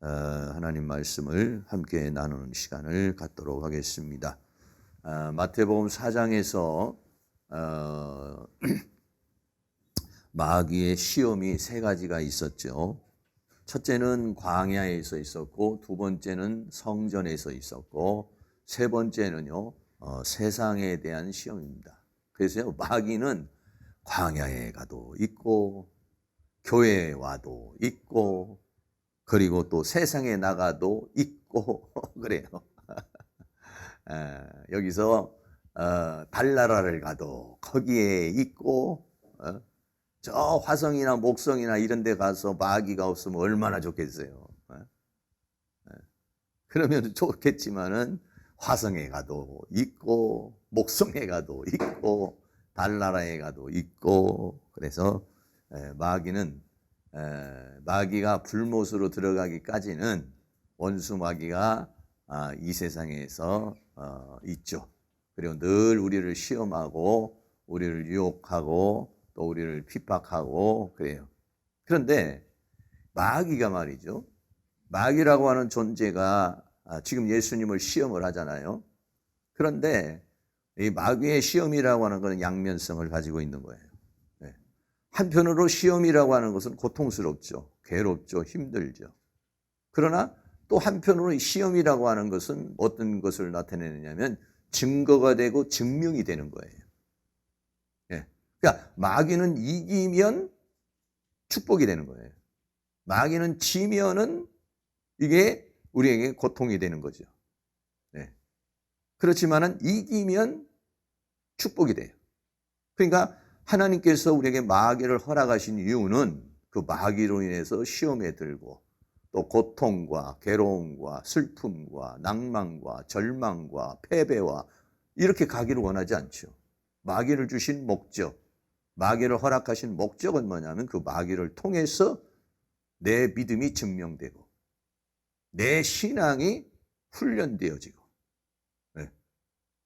하나님 말씀을 함께 나누는 시간을 갖도록 하겠습니다. 마태복음 4장에서 마귀의 시험이 세 가지가 있었죠. 첫째는 광야에서 있었고, 두 번째는 성전에서 있었고, 세 번째는요 세상에 대한 시험입니다. 그래서 마귀는 광야에 가도 있고, 교회에 와도 있고, 그리고 또 세상에 나가도 있고 그래요. 여기서 달나라를 가도 거기에 있고, 저 화성이나 목성이나 이런 데 가서 마귀가 없으면 얼마나 좋겠어요. 그러면 좋겠지만은 화성에 가도 있고, 목성에 가도 있고, 달나라에 가도 있고. 그래서 마귀가 불못으로 들어가기까지는 원수 마귀가 이 세상에서 있죠. 그리고 늘 우리를 시험하고, 우리를 유혹하고, 또 우리를 핍박하고 그래요. 그런데 마귀가 말이죠, 마귀라고 하는 존재가 지금 예수님을 시험을 하잖아요. 그런데 이 마귀의 시험이라고 하는 것은 양면성을 가지고 있는 거예요. 한편으로 시험이라고 하는 것은 고통스럽죠. 괴롭죠. 힘들죠. 그러나 또 한편으로 시험이라고 하는 것은 어떤 것을 나타내느냐면 증거가 되고 증명이 되는 거예요. 그러니까 마귀는 이기면 축복이 되는 거예요. 마귀는 지면은 이게 우리에게 고통이 되는 거죠. 그렇지만은 이기면 축복이 돼요. 그러니까 하나님께서 우리에게 마귀를 허락하신 이유는 그 마귀로 인해서 시험에 들고, 또 고통과 괴로움과 슬픔과 낭만과 절망과 패배와 이렇게 가기를 원하지 않죠. 마귀를 주신 목적, 마귀를 허락하신 목적은 뭐냐면 그 마귀를 통해서 내 믿음이 증명되고 내 신앙이 훈련되어지고,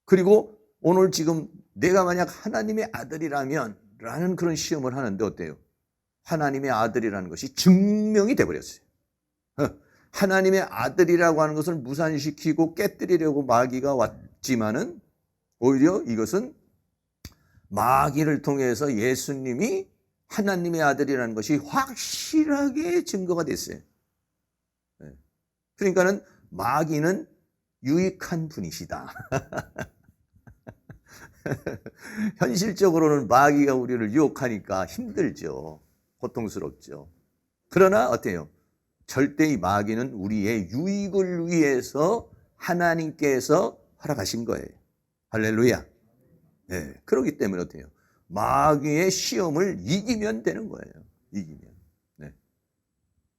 그리고 오늘 지금 내가 만약 하나님의 아들이라면 라는 그런 시험을 하는데 어때요? 하나님의 아들이라는 것이 증명이 돼버렸어요. 하나님의 아들이라고 하는 것을 무산시키고 깨뜨리려고 마귀가 왔지만은 오히려 이것은 마귀를 통해서 예수님이 하나님의 아들이라는 것이 확실하게 증거가 됐어요. 그러니까는 마귀는 유익한 분이시다. 현실적으로는 마귀가 우리를 유혹하니까 힘들죠. 고통스럽죠. 그러나 어때요? 절대 이 마귀는 우리의 유익을 위해서 하나님께서 허락하신 거예요. 할렐루야. 그렇기 때문에 어때요? 마귀의 시험을 이기면 되는 거예요. 이기면.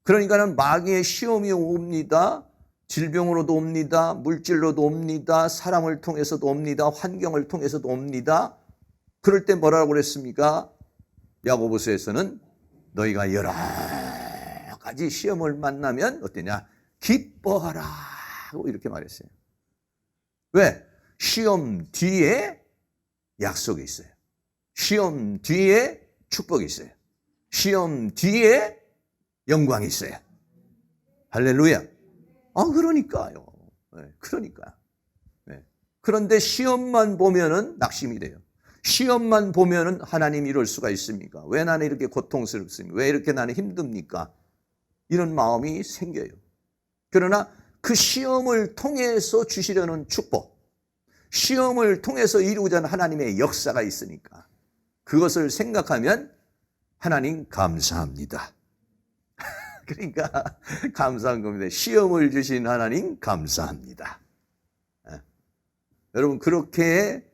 그러니까는 마귀의 시험이 옵니다. 질병으로도 옵니다. 물질로도 옵니다. 사람을 통해서도 옵니다. 환경을 통해서도 옵니다. 그럴 때 뭐라고 그랬습니까? 야고보서에서는 너희가 여러 가지 시험을 만나면 어떠냐? 기뻐하라 하고 이렇게 말했어요. 왜? 시험 뒤에 약속이 있어요. 시험 뒤에 축복이 있어요. 시험 뒤에 영광이 있어요. 할렐루야. 그러니까요. 그러니까. 그런데 시험만 보면은 낙심이 돼요. 시험만 보면은 하나님 이럴 수가 있습니까? 왜 나는 이렇게 고통스럽습니까? 왜 이렇게 나는 힘듭니까? 이런 마음이 생겨요. 그러나 그 시험을 통해서 주시려는 축복, 시험을 통해서 이루고자 하는 하나님의 역사가 있으니까 그것을 생각하면 하나님 감사합니다. 그러니까 감사한 겁니다. 시험을 주신 하나님 감사합니다. 여러분 그렇게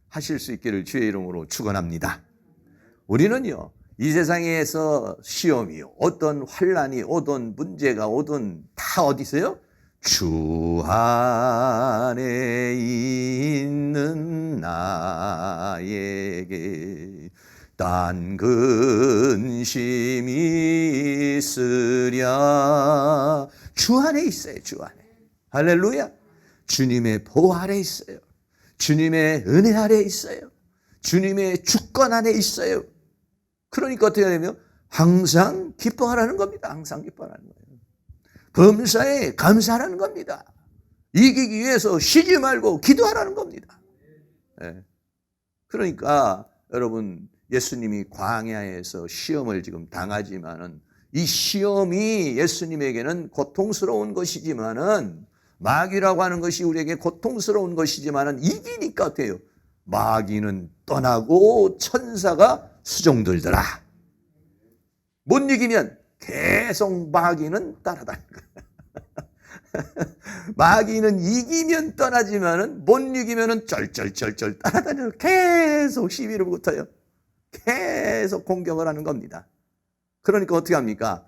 하실 수 있기를 주의 이름으로 축원합니다. 우리는요, 이 세상에서 시험이 어떤 환난이 오든 문제가 오든 다 어디서요? 주 안에 있는 나에게 딴 근심이 있으랴. 주 안에 있어요. 주 안에. 할렐루야. 주님의 보호 아래 있어요. 주님의 은혜 아래 있어요. 주님의 주권 안에 있어요. 그러니까 어떻게 하냐면 항상 기뻐하라는 겁니다. 항상 기뻐하라는 거예요. 범사에 감사하라는 겁니다. 이기기 위해서 쉬지 말고 기도하라는 겁니다. 네. 그러니까 여러분, 예수님이 광야에서 시험을 지금 당하지만은 이 시험이 예수님에게는 고통스러운 것이지만은, 마귀라고 하는 것이 우리에게 고통스러운 것이지만은 이기니까 어때요? 마귀는 떠나고 천사가 수종들더라. 못 이기면 계속 마귀는 따라다니는 거야. 마귀는 이기면 떠나지만은 못 이기면은 쩔쩔쩔쩔 따라다녀. 계속 시비를 붙어요. 계속 공격을 하는 겁니다. 그러니까 어떻게 합니까?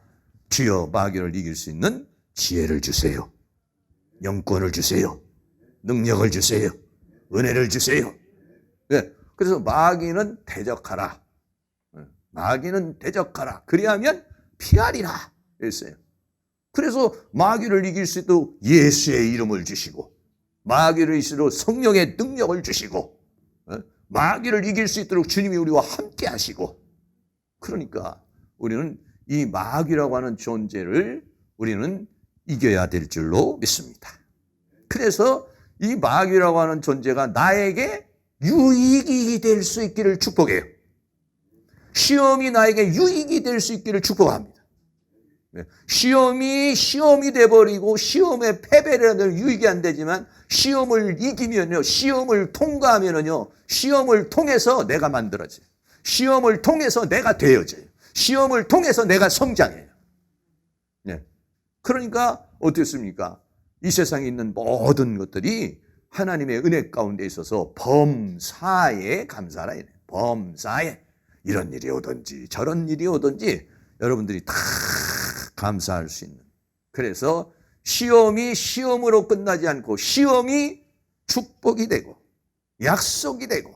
주여 마귀를 이길 수 있는 지혜를 주세요. 영권을 주세요. 능력을 주세요. 은혜를 주세요. 네. 그래서 마귀는 대적하라. 마귀는 대적하라. 그리하면 피하리라. 이랬어요. 그래서 마귀를 이길 수 있도록 예수의 이름을 주시고, 마귀를 이길 수 있도록 성령의 능력을 주시고, 마귀를 이길 수 있도록 주님이 우리와 함께 하시고, 그러니까 우리는 이 마귀라고 하는 존재를 우리는 이겨야 될 줄로 믿습니다. 그래서 이 마귀라고 하는 존재가 나에게 유익이 될 수 있기를 축복해요. 시험이 나에게 유익이 될 수 있기를 축복합니다. 시험이 돼버리고 시험에 패배를 하면 유익이 안 되지만, 시험을 이기면요, 시험을 통과하면요, 시험을 통해서 내가 만들어져요. 시험을 통해서 내가 되어져요. 시험을 통해서 내가 성장해요. 네. 그러니까 어떻습니까? 이 세상에 있는 모든 것들이 하나님의 은혜 가운데 있어서 범사에 감사하라. 범사에 이런 일이 오든지 저런 일이 오든지 여러분들이 다 감사할 수 있는. 그래서 시험이 시험으로 끝나지 않고 시험이 축복이 되고 약속이 되고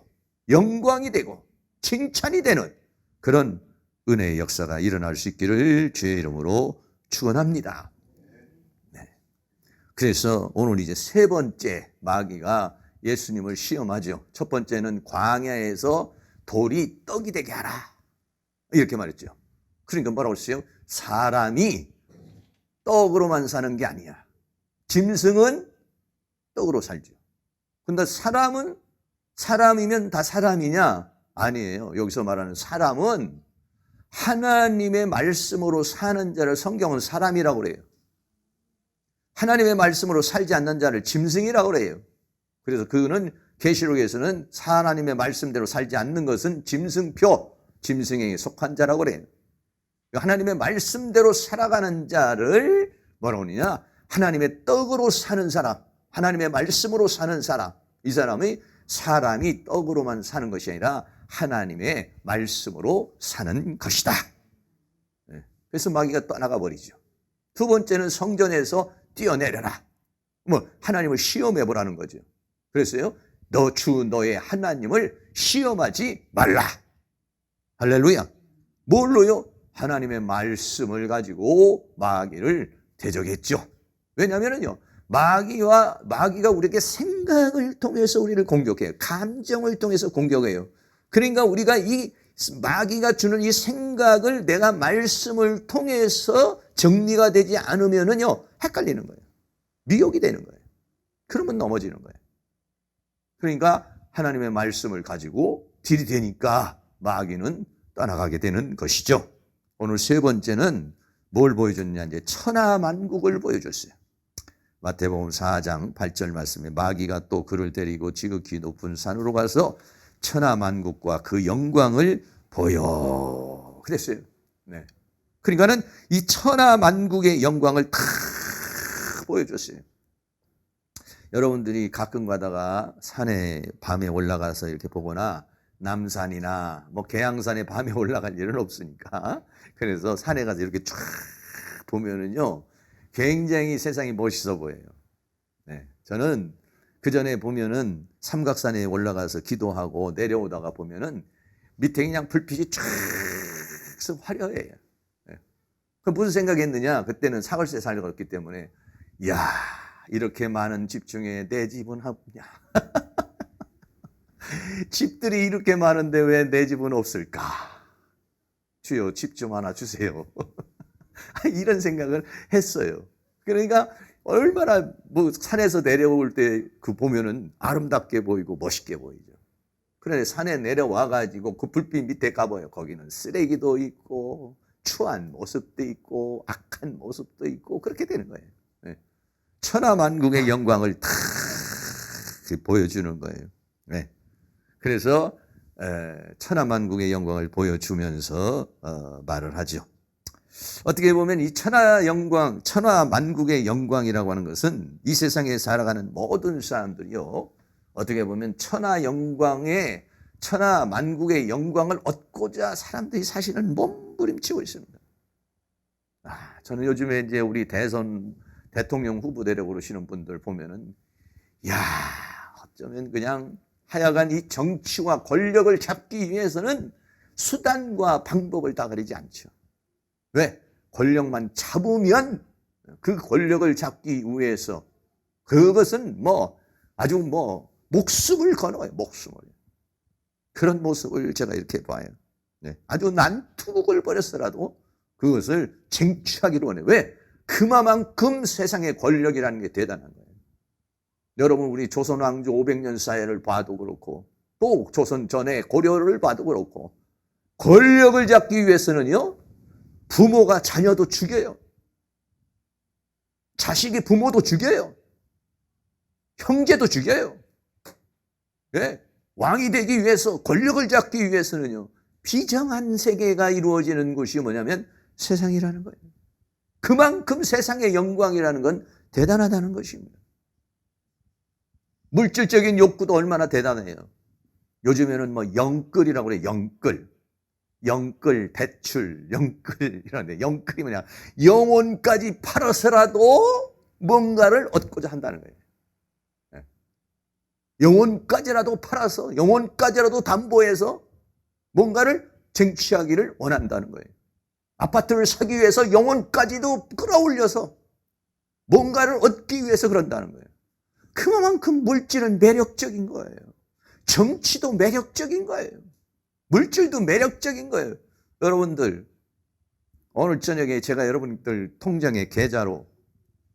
영광이 되고 칭찬이 되는 그런 은혜의 역사가 일어날 수 있기를 주의 이름으로 축원합니다. 네. 그래서 오늘 이제 세 번째 마귀가 예수님을 시험하죠. 첫 번째는 광야에서 돌이 떡이 되게 하라. 이렇게 말했죠. 그러니까 뭐라고 했어요? 사람이 떡으로만 사는 게 아니야. 짐승은 떡으로 살죠. 근데 사람은 사람이면 다 사람이냐? 아니에요. 여기서 말하는 사람은 하나님의 말씀으로 사는 자를 성경은 사람이라고 그래요. 하나님의 말씀으로 살지 않는 자를 짐승이라고 그래요. 그래서 그는 계시록에서는 하나님의 말씀대로 살지 않는 것은 짐승표, 짐승에 속한 자라고 그래요. 하나님의 말씀대로 살아가는 자를 뭐라고 하느냐? 하나님의 떡으로 사는 사람, 하나님의 말씀으로 사는 사람. 이 사람이 떡으로만 사는 것이 아니라 하나님의 말씀으로 사는 것이다. 그래서 마귀가 떠나가 버리죠. 두 번째는 성전에서 뛰어내려라. 하나님을 시험해 보라는 거죠. 그래서요, 너의 하나님을 시험하지 말라. 할렐루야. 뭘로요? 하나님의 말씀을 가지고 마귀를 대적했죠. 왜냐하면요, 마귀가 우리에게 생각을 통해서 우리를 공격해요. 감정을 통해서 공격해요. 그러니까 우리가 이 마귀가 주는 이 생각을 내가 말씀을 통해서 정리가 되지 않으면은요, 헷갈리는 거예요. 미혹이 되는 거예요. 그러면 넘어지는 거예요. 그러니까 하나님의 말씀을 가지고 들이대니까 마귀는 떠나가게 되는 것이죠. 오늘 세 번째는 뭘 보여줬냐? 이제 천하만국을 보여줬어요. 마태복음 4장 8절 말씀에 마귀가 또 그를 데리고 지극히 높은 산으로 가서 천하만국과 그 영광을 보여. 그랬어요. 네. 그러니까는 이 천하만국의 영광을 다 보여줬어요. 여러분들이 가끔 가다가 산에 밤에 올라가서 이렇게 보거나 남산이나 계양산에 밤에 올라갈 일은 없으니까, 그래서 산에 가서 이렇게 쫙 보면은요, 굉장히 세상이 멋있어 보여요. 네. 저는 그 전에 보면은 삼각산에 올라가서 기도하고 내려오다가 보면은 밑에 그냥 불빛이 쫙 화려해요. 네. 그 무슨 생각했느냐? 그때는 사글세 살았기 때문에, 이야, 이렇게 많은 집 중에 내 집은 없냐? 집들이 이렇게 많은데 왜 내 집은 없을까? 주여, 집 좀 하나 주세요. 이런 생각을 했어요. 그러니까 얼마나 뭐 산에서 내려올 때 그 보면은 아름답게 보이고 멋있게 보이죠. 그런데 산에 내려와 가지고 그 불빛 밑에 가봐요. 거기는 쓰레기도 있고 추한 모습도 있고 악한 모습도 있고 그렇게 되는 거예요. 네. 천하만국의 영광을 다 보여주는 거예요. 네. 그래서 천하만국의 영광을 보여주면서 말을 하죠. 어떻게 보면 이 천하만국의 영광이라고 하는 것은 이 세상에 살아가는 모든 사람들이요, 어떻게 보면 천하만국의 영광을 얻고자 사람들이 사실은 몸부림치고 있습니다. 저는 요즘에 이제 우리 대통령 후보되려고 그러시는 분들 보면은, 어쩌면 그냥 하여간 이 정치와 권력을 잡기 위해서는 수단과 방법을 다 가리지 않죠. 왜? 권력만 잡으면 그 권력을 잡기 위해서 그것은 아주 목숨을 걸어요. 목숨을. 그런 모습을 제가 이렇게 봐요. 네. 아주 난투극을 벌였더라도 그것을 쟁취하기를 원해요. 왜? 그만큼 세상의 권력이라는 게 대단한 거예요. 여러분, 우리 조선 왕조 500년 사회를 봐도 그렇고 또 조선 전에 고려를 봐도 그렇고 권력을 잡기 위해서는요, 부모가 자녀도 죽여요. 자식이 부모도 죽여요. 형제도 죽여요. 네? 왕이 되기 위해서, 권력을 잡기 위해서는요, 비정한 세계가 이루어지는 곳이 뭐냐면 세상이라는 거예요. 그만큼 세상의 영광이라는 건 대단하다는 것입니다. 물질적인 욕구도 얼마나 대단해요. 요즘에는 영끌이라고 그래요. 영끌, 대출, 영끌, 이런데, 영끌이 뭐냐? 영혼까지 팔아서라도 뭔가를 얻고자 한다는 거예요. 영혼까지라도 팔아서, 영혼까지라도 담보해서 뭔가를 쟁취하기를 원한다는 거예요. 아파트를 사기 위해서 영혼까지도 끌어올려서 뭔가를 얻기 위해서 그런다는 거예요. 그만큼 물질은 매력적인 거예요. 정치도 매력적인 거예요. 물질도 매력적인 거예요. 여러분들, 오늘 저녁에 제가 여러분들 통장에 계좌로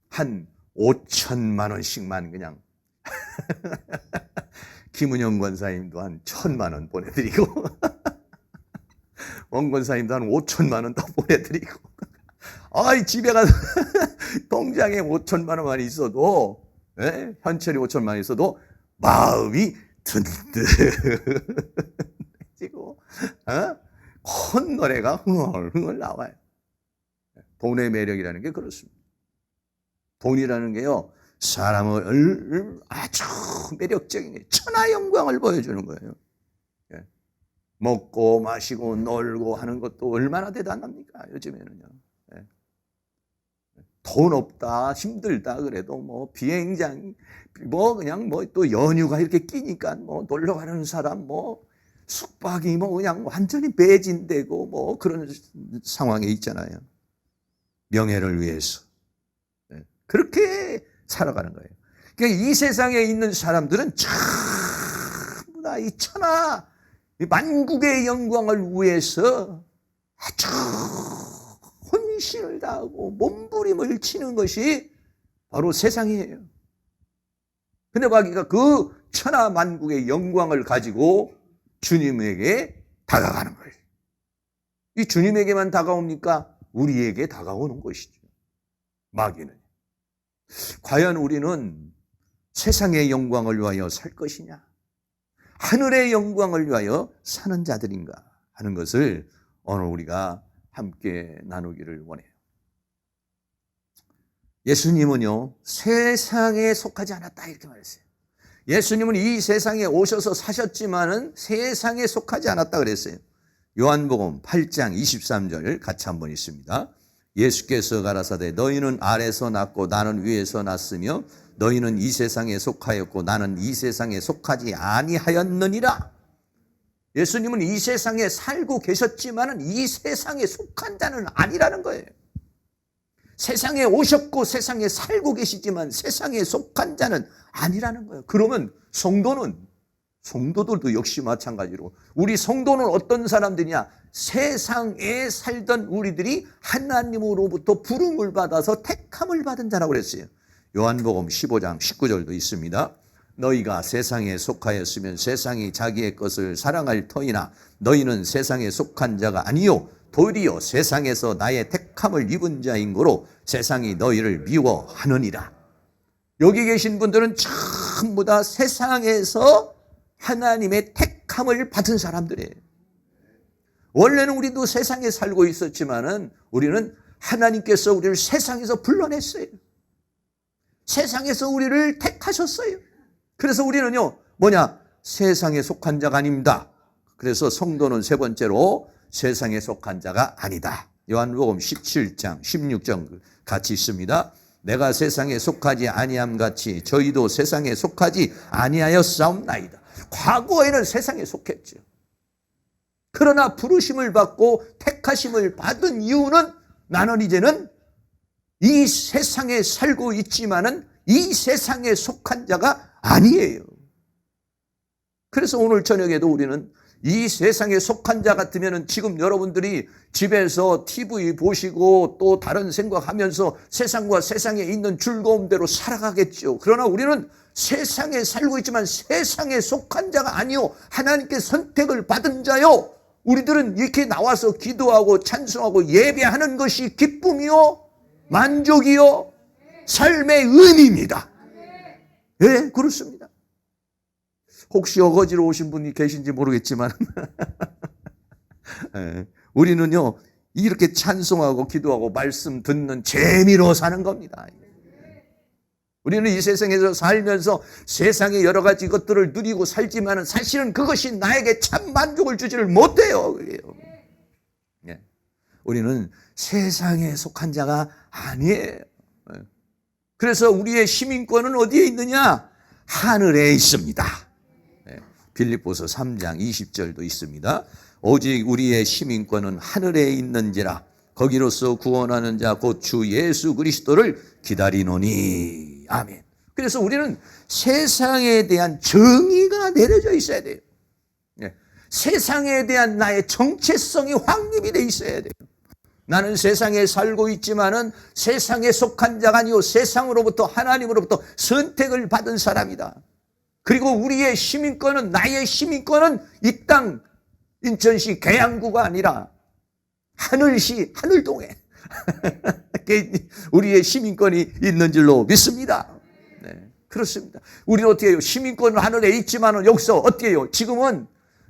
한 5천만 원씩만 그냥 김은영 권사님도 한 1,000만 원 보내드리고 원 권사님도 한 5천만 원 더 보내드리고 집에 가서 통장에 5천만 원만 있어도, 현철이 5천만 원 있어도 마음이 든든해지고 콧노래가 흥얼흥얼 나와요. 돈의 매력이라는 게 그렇습니다. 돈이라는 게요, 사람을 아주 매력적인 게 천하 영광을 보여주는 거예요. 먹고 마시고 놀고 하는 것도 얼마나 대단합니까? 요즘에는요. 돈 없다, 힘들다 그래도 비행장, 그냥 또 연휴가 이렇게 끼니까 놀러 가는 사람, 숙박이 그냥 완전히 매진되고 그런 상황에 있잖아요. 명예를 위해서. 그렇게 살아가는 거예요. 그러니까 이 세상에 있는 사람들은 전부 다 이 만국의 영광을 위해서 아주 혼신을 다하고 몸부림을 치는 것이 바로 세상이에요. 근데 마귀가 그 천하만국의 영광을 가지고 주님에게 다가가는 거예요. 이 주님에게만 다가옵니까? 우리에게 다가오는 것이죠. 마귀는. 과연 우리는 세상의 영광을 위하여 살 것이냐, 하늘의 영광을 위하여 사는 자들인가 하는 것을 오늘 우리가 함께 나누기를 원해요. 예수님은요, 세상에 속하지 않았다 이렇게 말했어요. 예수님은 이 세상에 오셔서 사셨지만은 세상에 속하지 않았다 그랬어요. 요한복음 8장 23절 같이 한번 읽습니다. 예수께서 가라사대 너희는 아래서 났고 나는 위에서 났으며 너희는 이 세상에 속하였고 나는 이 세상에 속하지 아니하였느니라. 예수님은 이 세상에 살고 계셨지만은 이 세상에 속한 자는 아니라는 거예요. 세상에 오셨고 세상에 살고 계시지만 세상에 속한 자는 아니라는 거예요. 그러면 성도는 성도들도 역시 마찬가지로 우리 성도는 어떤 사람들이냐? 세상에 살던 우리들이 하나님으로부터 부름을 받아서 택함을 받은 자라고 그랬어요. 요한복음 15장 19절도 있습니다. 너희가 세상에 속하였으면 세상이 자기의 것을 사랑할 터이나 너희는 세상에 속한 자가 아니요 도리어 세상에서 나의 택함을 입은 자인 거로 세상이 너희를 미워하느니라. 여기 계신 분들은 전부 다 세상에서 하나님의 택함을 받은 사람들이에요. 원래는 우리도 세상에 살고 있었지만은 우리는 하나님께서 우리를 세상에서 불러냈어요. 세상에서 우리를 택하셨어요. 그래서 우리는요, 세상에 속한 자가 아닙니다. 그래서 성도는 세 번째로 세상에 속한 자가 아니다. 요한복음 17장 16절 같이 있습니다. 내가 세상에 속하지 아니함 같이 저희도 세상에 속하지 아니하였사옵나이다. 과거에는 세상에 속했죠. 그러나 부르심을 받고 택하심을 받은 이유는 나는 이제는 이 세상에 살고 있지만은 이 세상에 속한 자가 아니에요. 그래서 오늘 저녁에도 우리는 이 세상에 속한 자 같으면 지금 여러분들이 집에서 TV 보시고 또 다른 생각하면서 세상과 세상에 있는 즐거움대로 살아가겠죠. 그러나 우리는 세상에 살고 있지만 세상에 속한 자가 아니요 하나님께 선택을 받은 자요. 우리들은 이렇게 나와서 기도하고 찬송하고 예배하는 것이 기쁨이요 만족이요 삶의 의미입니다. 예, 그렇습니다. 혹시 어거지로 오신 분이 계신지 모르겠지만 우리는요 이렇게 찬송하고 기도하고 말씀 듣는 재미로 사는 겁니다. 우리는 이 세상에서 살면서 세상의 여러 가지 것들을 누리고 살지만 사실은 그것이 나에게 참 만족을 주지를 못해요. 우리는 세상에 속한 자가 아니에요. 그래서 우리의 시민권은 어디에 있느냐? 하늘에 있습니다. 빌립보서 3장 20절도 있습니다. 오직 우리의 시민권은 하늘에 있는지라 거기로서 구원하는 자 곧 주 예수 그리스도를 기다리노니. 아멘. 그래서 우리는 세상에 대한 정의가 내려져 있어야 돼요. 세상에 대한 나의 정체성이 확립이 돼 있어야 돼요. 나는 세상에 살고 있지만은 세상에 속한 자가 아니요 세상으로부터 하나님으로부터 선택을 받은 사람이다. 그리고 우리의 시민권은 나의 시민권은 이 땅 인천시 계양구가 아니라 하늘시 하늘동에 우리의 시민권이 있는 줄로 믿습니다. 네, 그렇습니다. 우리는 어떻게 해요? 시민권은 하늘에 있지만은 여기서 어떻게 해요? 지금은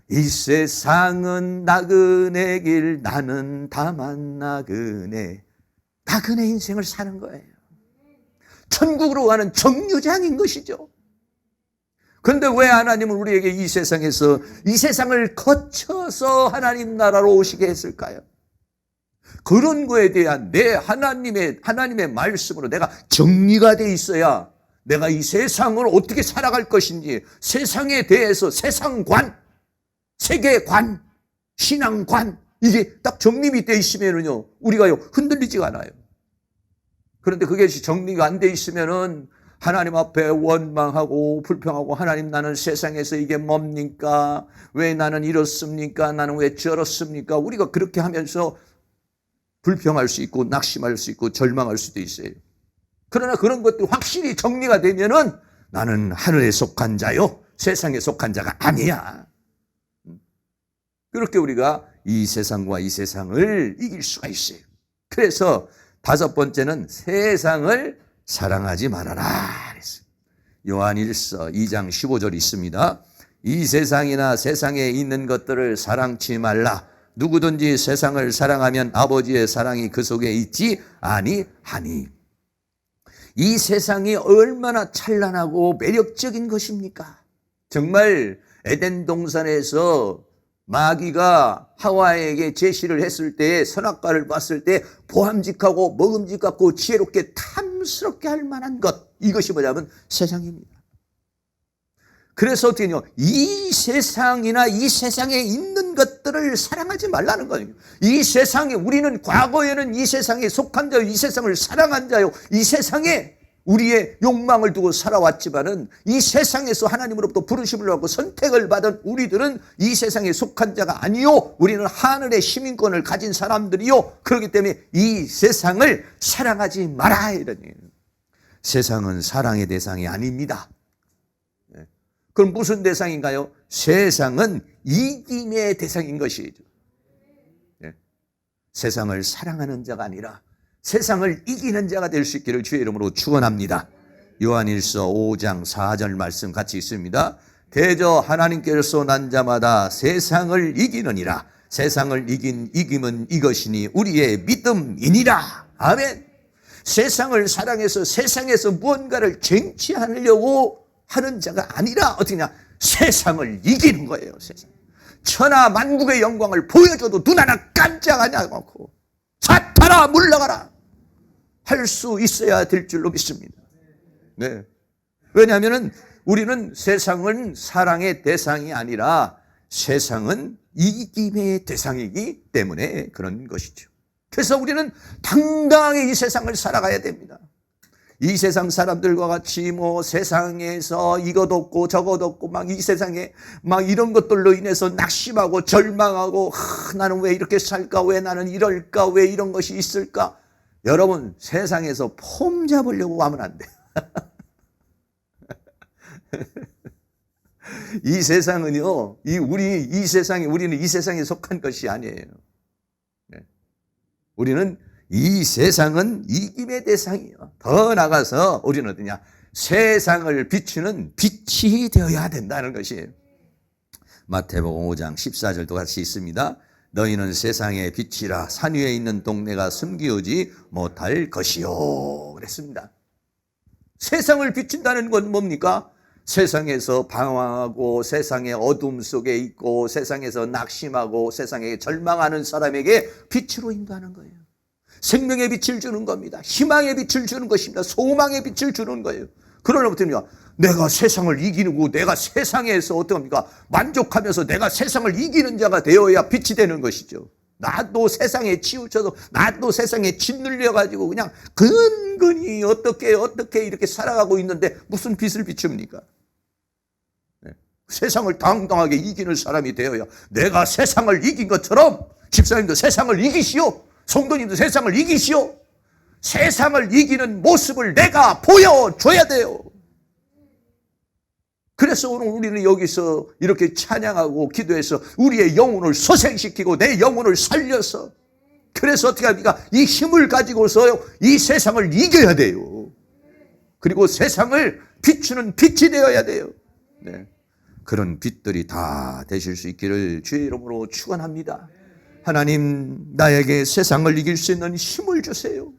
이 세상은 나그네 길 나는 다만 나그네 인생을 사는 거예요. 천국으로 가는 정류장인 것이죠. 그런데 왜 하나님은 우리에게 이 세상에서 이 세상을 거쳐서 하나님 나라로 오시게 했을까요? 그런 거에 대한 내 하나님의 말씀으로 내가 정리가 돼 있어야 내가 이 세상을 어떻게 살아갈 것인지 세상에 대해서 세상관, 세계관, 신앙관 이게 딱 정립이 돼 있으면은요 우리가요 흔들리지가 않아요. 그런데 그게 정리가 안 돼 있으면은 하나님 앞에 원망하고 불평하고 하나님 나는 세상에서 이게 뭡니까? 왜 나는 이렇습니까? 나는 왜 저렇습니까? 우리가 그렇게 하면서 불평할 수 있고 낙심할 수 있고 절망할 수도 있어요. 그러나 그런 것들이 확실히 정리가 되면은 나는 하늘에 속한 자요 세상에 속한 자가 아니야. 그렇게 우리가 이 세상과 이 세상을 이길 수가 있어요. 그래서 다섯 번째는 세상을 사랑하지 말아라 그랬어요. 요한일서 2장 15절이 있습니다. 이 세상이나 세상에 있는 것들을 사랑치 말라. 누구든지 세상을 사랑하면 아버지의 사랑이 그 속에 있지 아니하니. 이 세상이 얼마나 찬란하고 매력적인 것입니까? 정말 에덴 동산에서 마귀가 하와에게 제시를 했을 때 선악과를 봤을 때 보암직하고 먹음직하고 지혜롭게 탐스럽게 할 만한 것 이것이 뭐냐면 세상입니다. 그래서 어떻게 해요? 이 세상이나 이 세상에 있는 것들을 사랑하지 말라는 거예요. 이 세상에 우리는 과거에는 이 세상에 속한 자요 이 세상을 사랑한 자요 이 세상에 우리의 욕망을 두고 살아왔지만은 이 세상에서 하나님으로부터 부르심을 받고 선택을 받은 우리들은 이 세상에 속한 자가 아니요, 우리는 하늘의 시민권을 가진 사람들이요, 그렇기 때문에 이 세상을 사랑하지 마라, 이런 얘기예요. 세상은 사랑의 대상이 아닙니다. 그럼 무슨 대상인가요? 세상은 이김의 대상인 것이죠. 세상을 사랑하는 자가 아니라 세상을 이기는 자가 될 수 있기를 주의 이름으로 축원합니다. 요한일서 5장 4절 말씀 같이 있습니다. 대저 하나님께서 난 자마다 세상을 이기느니라. 세상을 이김은 이것이니 우리의 믿음이니라. 아멘. 세상을 사랑해서 세상에서 무언가를 쟁취하려고 하는 자가 아니라 어떻게냐, 세상을 이기는 거예요. 세상. 천하 만국의 영광을 보여줘도 눈 하나 깜짝하지 않고 사탄아 물러가라 할 수 있어야 될 줄로 믿습니다. 네. 왜냐하면 우리는 세상은 사랑의 대상이 아니라 세상은 이김의 대상이기 때문에 그런 것이죠. 그래서 우리는 당당하게 이 세상을 살아가야 됩니다. 이 세상 사람들과 같이 뭐 세상에서 이것 없고 저것 없고 막 이 세상에 막 이런 것들로 인해서 낙심하고 절망하고 나는 왜 이렇게 살까, 왜 나는 이럴까, 왜 이런 것이 있을까. 여러분, 세상에서 폼 잡으려고 하면 안 돼요. 이 세상은요, 우리는 이 세상에 속한 것이 아니에요. 우리는 이 세상은 이김의 대상이에요. 더 나가서 우리는 어떠냐, 세상을 비추는 빛이 되어야 된다는 것이에요. 마태복음 5장 14절도 같이 있습니다. 너희는 세상의 빛이라. 산 위에 있는 동네가 숨기우지 못할 것이요, 그랬습니다. 세상을 비춘다는 건 뭡니까? 세상에서 방황하고 세상의 어둠 속에 있고 세상에서 낙심하고 세상에 절망하는 사람에게 빛으로 인도하는 거예요. 생명의 빛을 주는 겁니다. 희망의 빛을 주는 것입니다. 소망의 빛을 주는 거예요. 그러려면 어떻습니까? 내가 세상을 이기고 내가 세상에서 어떡합니까? 만족하면서 내가 세상을 이기는 자가 되어야 빛이 되는 것이죠. 나도 세상에 치우쳐서 나도 세상에 짓눌려가지고 그냥 근근히 어떻게 이렇게 살아가고 있는데 무슨 빛을 비춥니까? 네. 세상을 당당하게 이기는 사람이 되어야, 내가 세상을 이긴 것처럼 집사님도 세상을 이기시오, 성도님도 세상을 이기시오. 세상을 이기는 모습을 내가 보여줘야 돼요. 그래서 오늘 우리는 여기서 이렇게 찬양하고 기도해서 우리의 영혼을 소생시키고 내 영혼을 살려서, 그래서 어떻게 합니까? 이 힘을 가지고서 이 세상을 이겨야 돼요. 그리고 세상을 비추는 빛이 되어야 돼요. 네. 그런 빛들이 다 되실 수 있기를 주의 이름으로 축원합니다. 하나님, 나에게 세상을 이길 수 있는 힘을 주세요.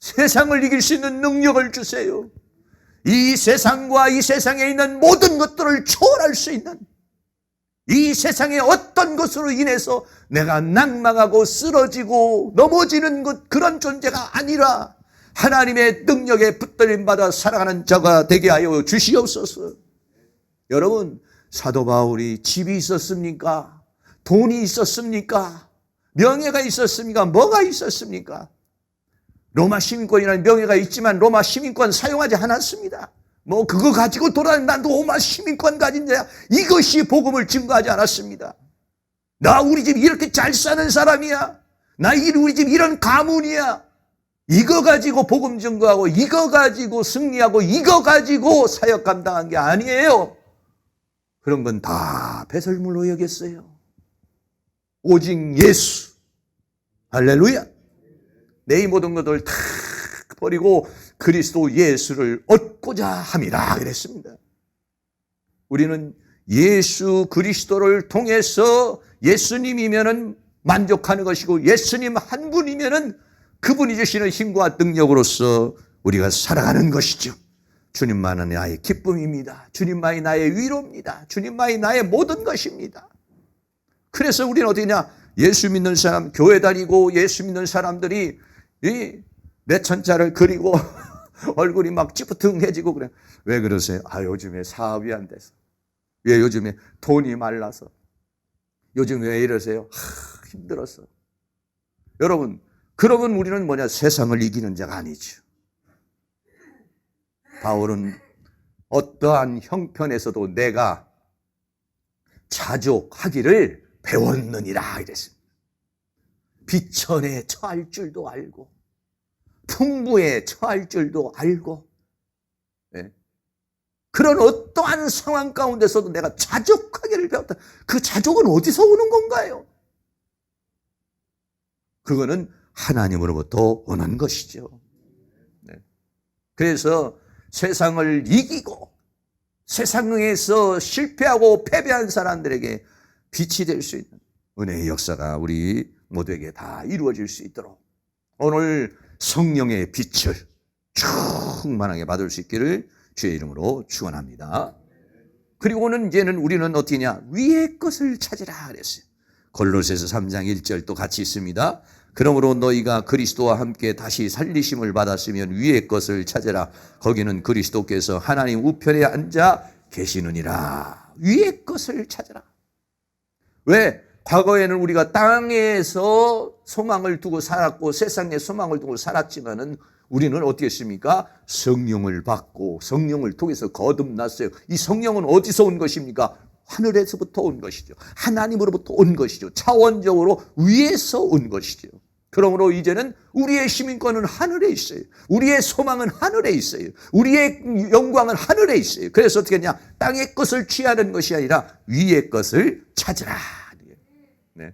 세상을 이길 수 있는 능력을 주세요. 이 세상과 이 세상에 있는 모든 것들을 초월할 수 있는, 이 세상의 어떤 것으로 인해서 내가 낭망하고 쓰러지고 넘어지는 것, 그런 존재가 아니라 하나님의 능력에 붙들림 받아 살아가는 자가 되게 하여 주시옵소서. 여러분, 사도 바울이 집이 있었습니까? 돈이 있었습니까? 명예가 있었습니까? 뭐가 있었습니까? 로마 시민권이라는 명예가 있지만 로마 시민권 사용하지 않았습니다. 뭐 그거 가지고 돌아다니는 나도 로마 시민권 가진 자야, 이것이 복음을 증거하지 않았습니다. 나 우리 집 이렇게 잘 사는 사람이야, 나 우리 집 이런 가문이야, 이거 가지고 복음 증거하고 이거 가지고 승리하고 이거 가지고 사역 감당한 게 아니에요. 그런 건 다 배설물로 여겼어요. 오직 예수. 할렐루야. 내 모든 것을 다 버리고 그리스도 예수를 얻고자 함이라 그랬습니다. 우리는 예수 그리스도를 통해서 예수님이면은 만족하는 것이고, 예수님 한 분이면은 그분이 주시는 힘과 능력으로서 우리가 살아가는 것이죠. 주님만은 나의 기쁨입니다. 주님만이 나의 위로입니다. 주님만이 나의 모든 것입니다. 그래서 우리는 어디냐? 예수 믿는 사람, 교회 다니고 예수 믿는 사람들이 이 내천자를 그리고 얼굴이 막 찌뿌둥해지고 그래. 왜 그러세요? 요즘에 사업이 안 돼서. 왜 요즘에 돈이 말라서. 요즘 왜 이러세요? 힘들어서. 여러분, 그러면 우리는 뭐냐? 세상을 이기는 자가 아니죠. 바울은 어떠한 형편에서도 내가 자족하기를 배웠느니라 이랬습니다. 비천에 처할 줄도 알고 풍부에 처할 줄도 알고, 네. 그런 어떠한 상황 가운데서도 내가 자족하기를 배웠다. 그 자족은 어디서 오는 건가요? 그거는 하나님으로부터 오는 것이죠. 네. 그래서 세상을 이기고 세상에서 실패하고 패배한 사람들에게 빛이 될 수 있는 은혜의 역사가 우리 모두에게 다 이루어질 수 있도록 오늘 성령의 빛을 충만하게 받을 수 있기를 주의 이름으로 축원합니다. 그리고는 이제는 우리는 어떻게냐? 위의 것을 찾으라 그랬어요. 골로새서 3장 1절도 같이 있습니다. 그러므로 너희가 그리스도와 함께 다시 살리심을 받았으면 위의 것을 찾으라. 거기는 그리스도께서 하나님 우편에 앉아 계시느니라. 위의 것을 찾으라. 왜? 과거에는 우리가 땅에서 소망을 두고 살았고 세상에 소망을 두고 살았지만은 우리는 어떻게 했습니까? 성령을 받고 성령을 통해서 거듭났어요. 이 성령은 어디서 온 것입니까? 하늘에서부터 온 것이죠. 하나님으로부터 온 것이죠. 차원적으로 위에서 온 것이죠. 그러므로 이제는 우리의 시민권은 하늘에 있어요. 우리의 소망은 하늘에 있어요. 우리의 영광은 하늘에 있어요. 그래서 어떻게 했냐? 땅의 것을 취하는 것이 아니라 위의 것을 찾으라. 네.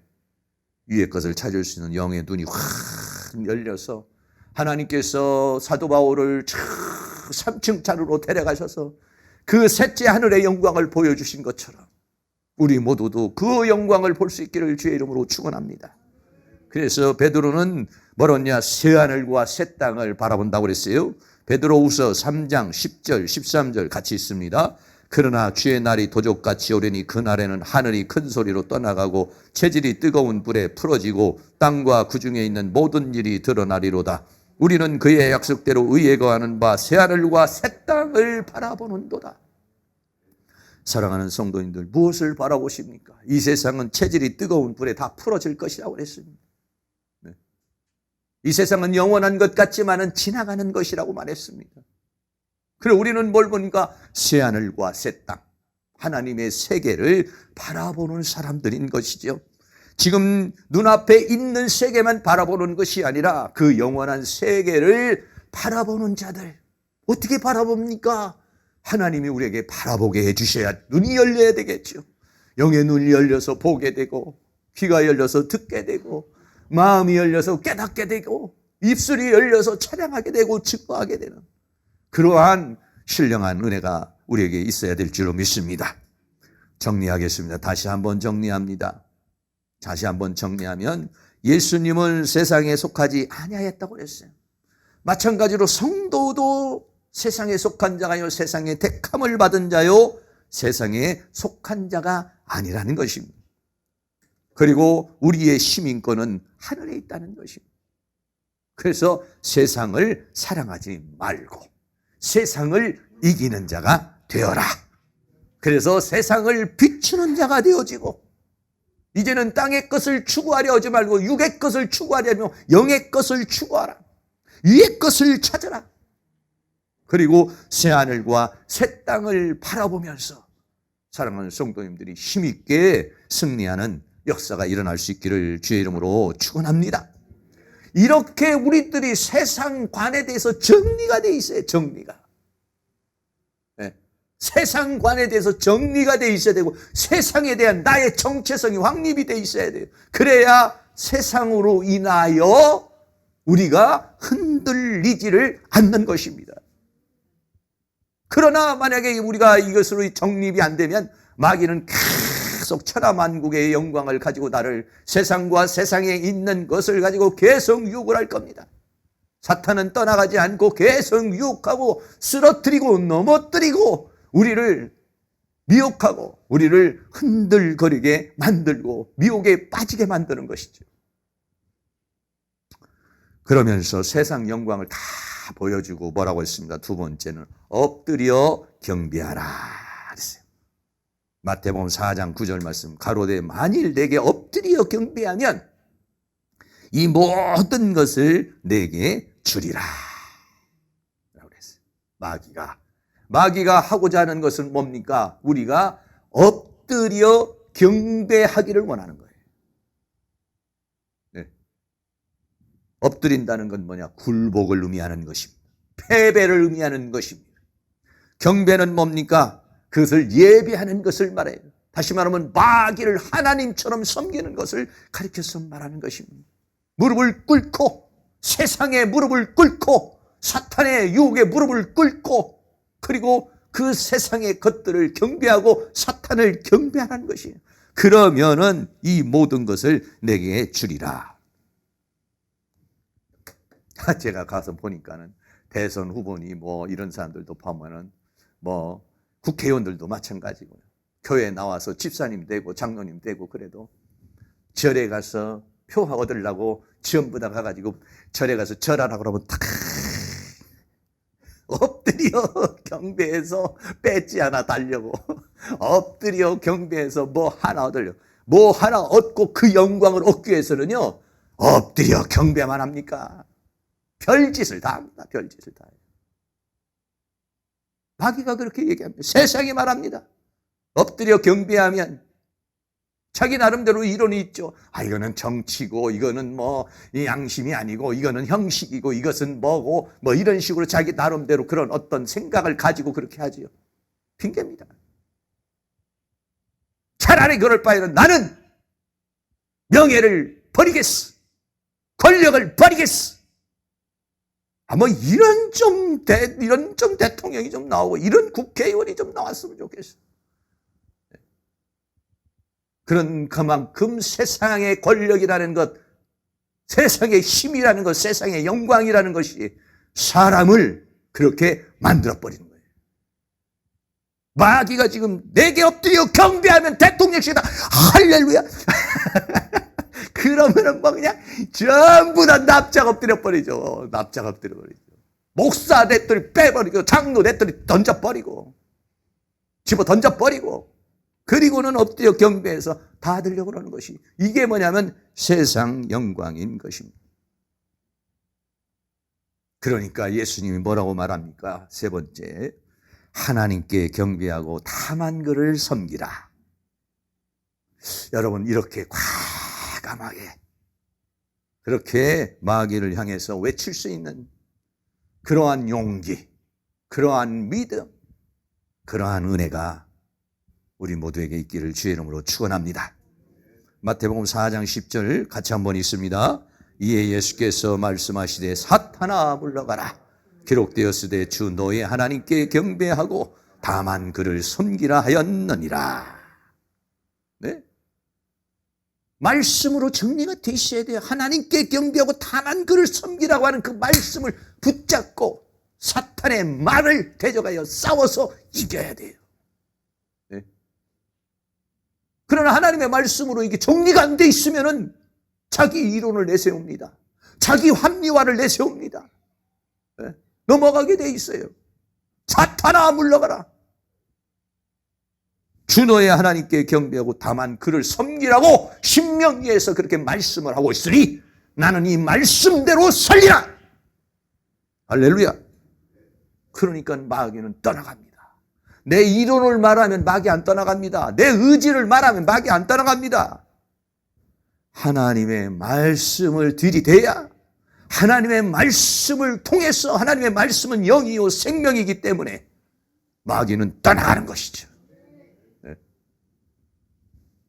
위의 것을 찾을 수 있는 영의 눈이 확 열려서 하나님께서 사도 바울을 3층 차루로 데려가셔서 그 셋째 하늘의 영광을 보여주신 것처럼 우리 모두도 그 영광을 볼 수 있기를 주의 이름으로 축원합니다. 그래서 베드로는 뭐랬냐? 새하늘과 새 땅을 바라본다고 그랬어요. 베드로후서 3장 10절 13절 같이 있습니다. 그러나 주의 날이 도적같이 오려니 그날에는 하늘이 큰 소리로 떠나가고 체질이 뜨거운 불에 풀어지고 땅과 그 중에 있는 모든 일이 드러나리로다. 우리는 그의 약속대로 의에 거하는 바 새하늘과 새 땅을 바라보는도다. 사랑하는 성도님들, 무엇을 바라보십니까? 이 세상은 체질이 뜨거운 불에 다 풀어질 것이라고 그랬습니다. 네. 이 세상은 영원한 것 같지만은 지나가는 것이라고 말했습니다. 그래 우리는 뭘 보니까 새하늘과 새 땅, 하나님의 세계를 바라보는 사람들인 것이죠. 지금 눈앞에 있는 세계만 바라보는 것이 아니라 그 영원한 세계를 바라보는 자들. 어떻게 바라봅니까? 하나님이 우리에게 바라보게 해주셔야 눈이 열려야 되겠죠. 영의 눈이 열려서 보게 되고 귀가 열려서 듣게 되고 마음이 열려서 깨닫게 되고 입술이 열려서 찬양하게 되고 증거하게 되는 그러한 신령한 은혜가 우리에게 있어야 될 줄로 믿습니다. 정리하겠습니다. 다시 한번 정리합니다. 다시 한번 정리하면 예수님은 세상에 속하지 아니하였다고 그랬어요. 마찬가지로 성도도 세상에 속한 자가요, 세상에 택함을 받은 자요, 세상에 속한 자가 아니라는 것입니다. 그리고 우리의 시민권은 하늘에 있다는 것입니다. 그래서 세상을 사랑하지 말고 세상을 이기는 자가 되어라. 그래서 세상을 비추는 자가 되어지고 이제는 땅의 것을 추구하려 하지 말고 육의 것을 추구하려면 영의 것을 추구하라. 위의 것을 찾아라. 그리고 새하늘과 새 땅을 바라보면서 사랑하는 성도님들이 힘있게 승리하는 역사가 일어날 수 있기를 주의 이름으로 축원합니다. 이렇게 우리들이 세상관에 대해서 정리가 돼 있어요. 정리가. 네. 세상관에 대해서 정리가 돼 있어야 되고 세상에 대한 나의 정체성이 확립이 돼 있어야 돼요. 그래야 세상으로 인하여 우리가 흔들리지를 않는 것입니다. 그러나 만약에 우리가 이것으로 정립이 안 되면 마귀는 계속 천하만국의 영광을 가지고 나를 세상과 세상에 있는 것을 가지고 계속 유혹을 할 겁니다. 사탄은 떠나가지 않고 계속 유혹하고 쓰러뜨리고 넘어뜨리고 우리를 미혹하고 우리를 흔들거리게 만들고 미혹에 빠지게 만드는 것이죠. 그러면서 세상 영광을 다 보여주고 뭐라고 했습니다. 두 번째는 엎드려 경배하라 그랬어요. 마태복음 4장 9절 말씀 가로되 만일 내게 엎드려 경배하면 이 모든 것을 내게 주리라 라고 그랬어요. 마귀가 하고자 하는 것은 뭡니까? 우리가 엎드려 경배하기를 원하는 거예요. 네. 엎드린다는 건 뭐냐? 굴복을 의미하는 것입니다. 패배를 의미하는 것입니다. 경배는 뭡니까? 그것을 예배하는 것을 말해요. 다시 말하면 마귀를 하나님처럼 섬기는 것을 가리켜서 말하는 것입니다. 무릎을 꿇고, 세상에 무릎을 꿇고, 사탄의 유혹에 무릎을 꿇고, 그리고 그 세상의 것들을 경배하고 사탄을 경배하는 것이에요. 그러면은 이 모든 것을 내게 주리라. 제가 가서 보니까는 대선 후보니 뭐 이런 사람들도 보면은 뭐 국회의원들도 마찬가지고요. 교회에 나와서 집사님 되고 장로님 되고 그래도 절에 가서 표 얻으려고 전부 다 가가지고 절에 가서 절하라고 그러면 탁 엎드려 경배해서 뺏지 않아 달려고 엎드려 경배해서 뭐 하나 얻으려고 뭐 하나 얻고 그 영광을 얻기 위해서는요 엎드려 경배만 합니까? 별짓을 다 합니다. 별짓을 다 해요. 마귀가 그렇게 얘기합니다. 세상이 말합니다. 엎드려 경배하면 자기 나름대로 이론이 있죠. 이거는 정치고 이거는 뭐 양심이 아니고 이거는 형식이고 이것은 뭐고 뭐 이런 식으로 자기 나름대로 그런 어떤 생각을 가지고 그렇게 하지요. 핑계입니다. 차라리 그럴 바에는 나는 명예를 버리겠어. 권력을 버리겠어. 뭐 이런 좀 대통령이 좀 나오고 이런 국회의원이 좀 나왔으면 좋겠어. 그런 그만큼 세상의 권력이라는 것, 세상의 힘이라는 것, 세상의 영광이라는 것이 사람을 그렇게 만들어버리는 거예요. 마귀가 지금 내게 엎드려 경배하면 대통령실이다. 할렐루야. 그러면은 뭐 그냥 전부 다 납작 엎드려버리죠. 납작 엎드려버리죠. 목사 냈더니 빼버리고 장로 냈더니 던져버리고 집어 던져버리고 그리고는 엎드려 경배해서 다 하려고 그러는 것이 이게 뭐냐면 세상 영광인 것입니다. 그러니까 예수님이 뭐라고 말합니까? 세 번째, 하나님께 경배하고 다만 그를 섬기라. 여러분 이렇게 과감하게 그렇게 마귀를 향해서 외칠 수 있는 그러한 용기, 그러한 믿음, 그러한 은혜가 우리 모두에게 있기를 주의 이름으로 축원합니다. 마태복음 4장 10절 같이 한번 읽습니다. 이에 예수께서 말씀하시되 사탄아 물러가라. 기록되었으되 주 너의 하나님께 경배하고 다만 그를 섬기라 하였느니라. 네? 말씀으로 정리가 돼 있어야 돼요. 하나님께 경배하고 다만 그를 섬기라고 하는 그 말씀을 붙잡고 사탄의 말을 대적하여 싸워서 이겨야 돼요. 네? 그러나 하나님의 말씀으로 이게 정리가 안 돼 있으면은 자기 이론을 내세웁니다. 자기 합리화를 내세웁니다. 네? 넘어가게 돼 있어요. 사탄아 물러가라. 주 너의 하나님께 경배하고 다만 그를 섬기라고 신명기에서 그렇게 말씀을 하고 있으니 나는 이 말씀대로 살리라. 할렐루야. 그러니까 마귀는 떠나갑니다. 내 이론을 말하면 마귀 안 떠나갑니다. 내 의지를 말하면 마귀 안 떠나갑니다. 하나님의 말씀을 들이대야 하나님의 말씀을 통해서 하나님의 말씀은 영이요 생명이기 때문에 마귀는 떠나가는 것이죠. 네.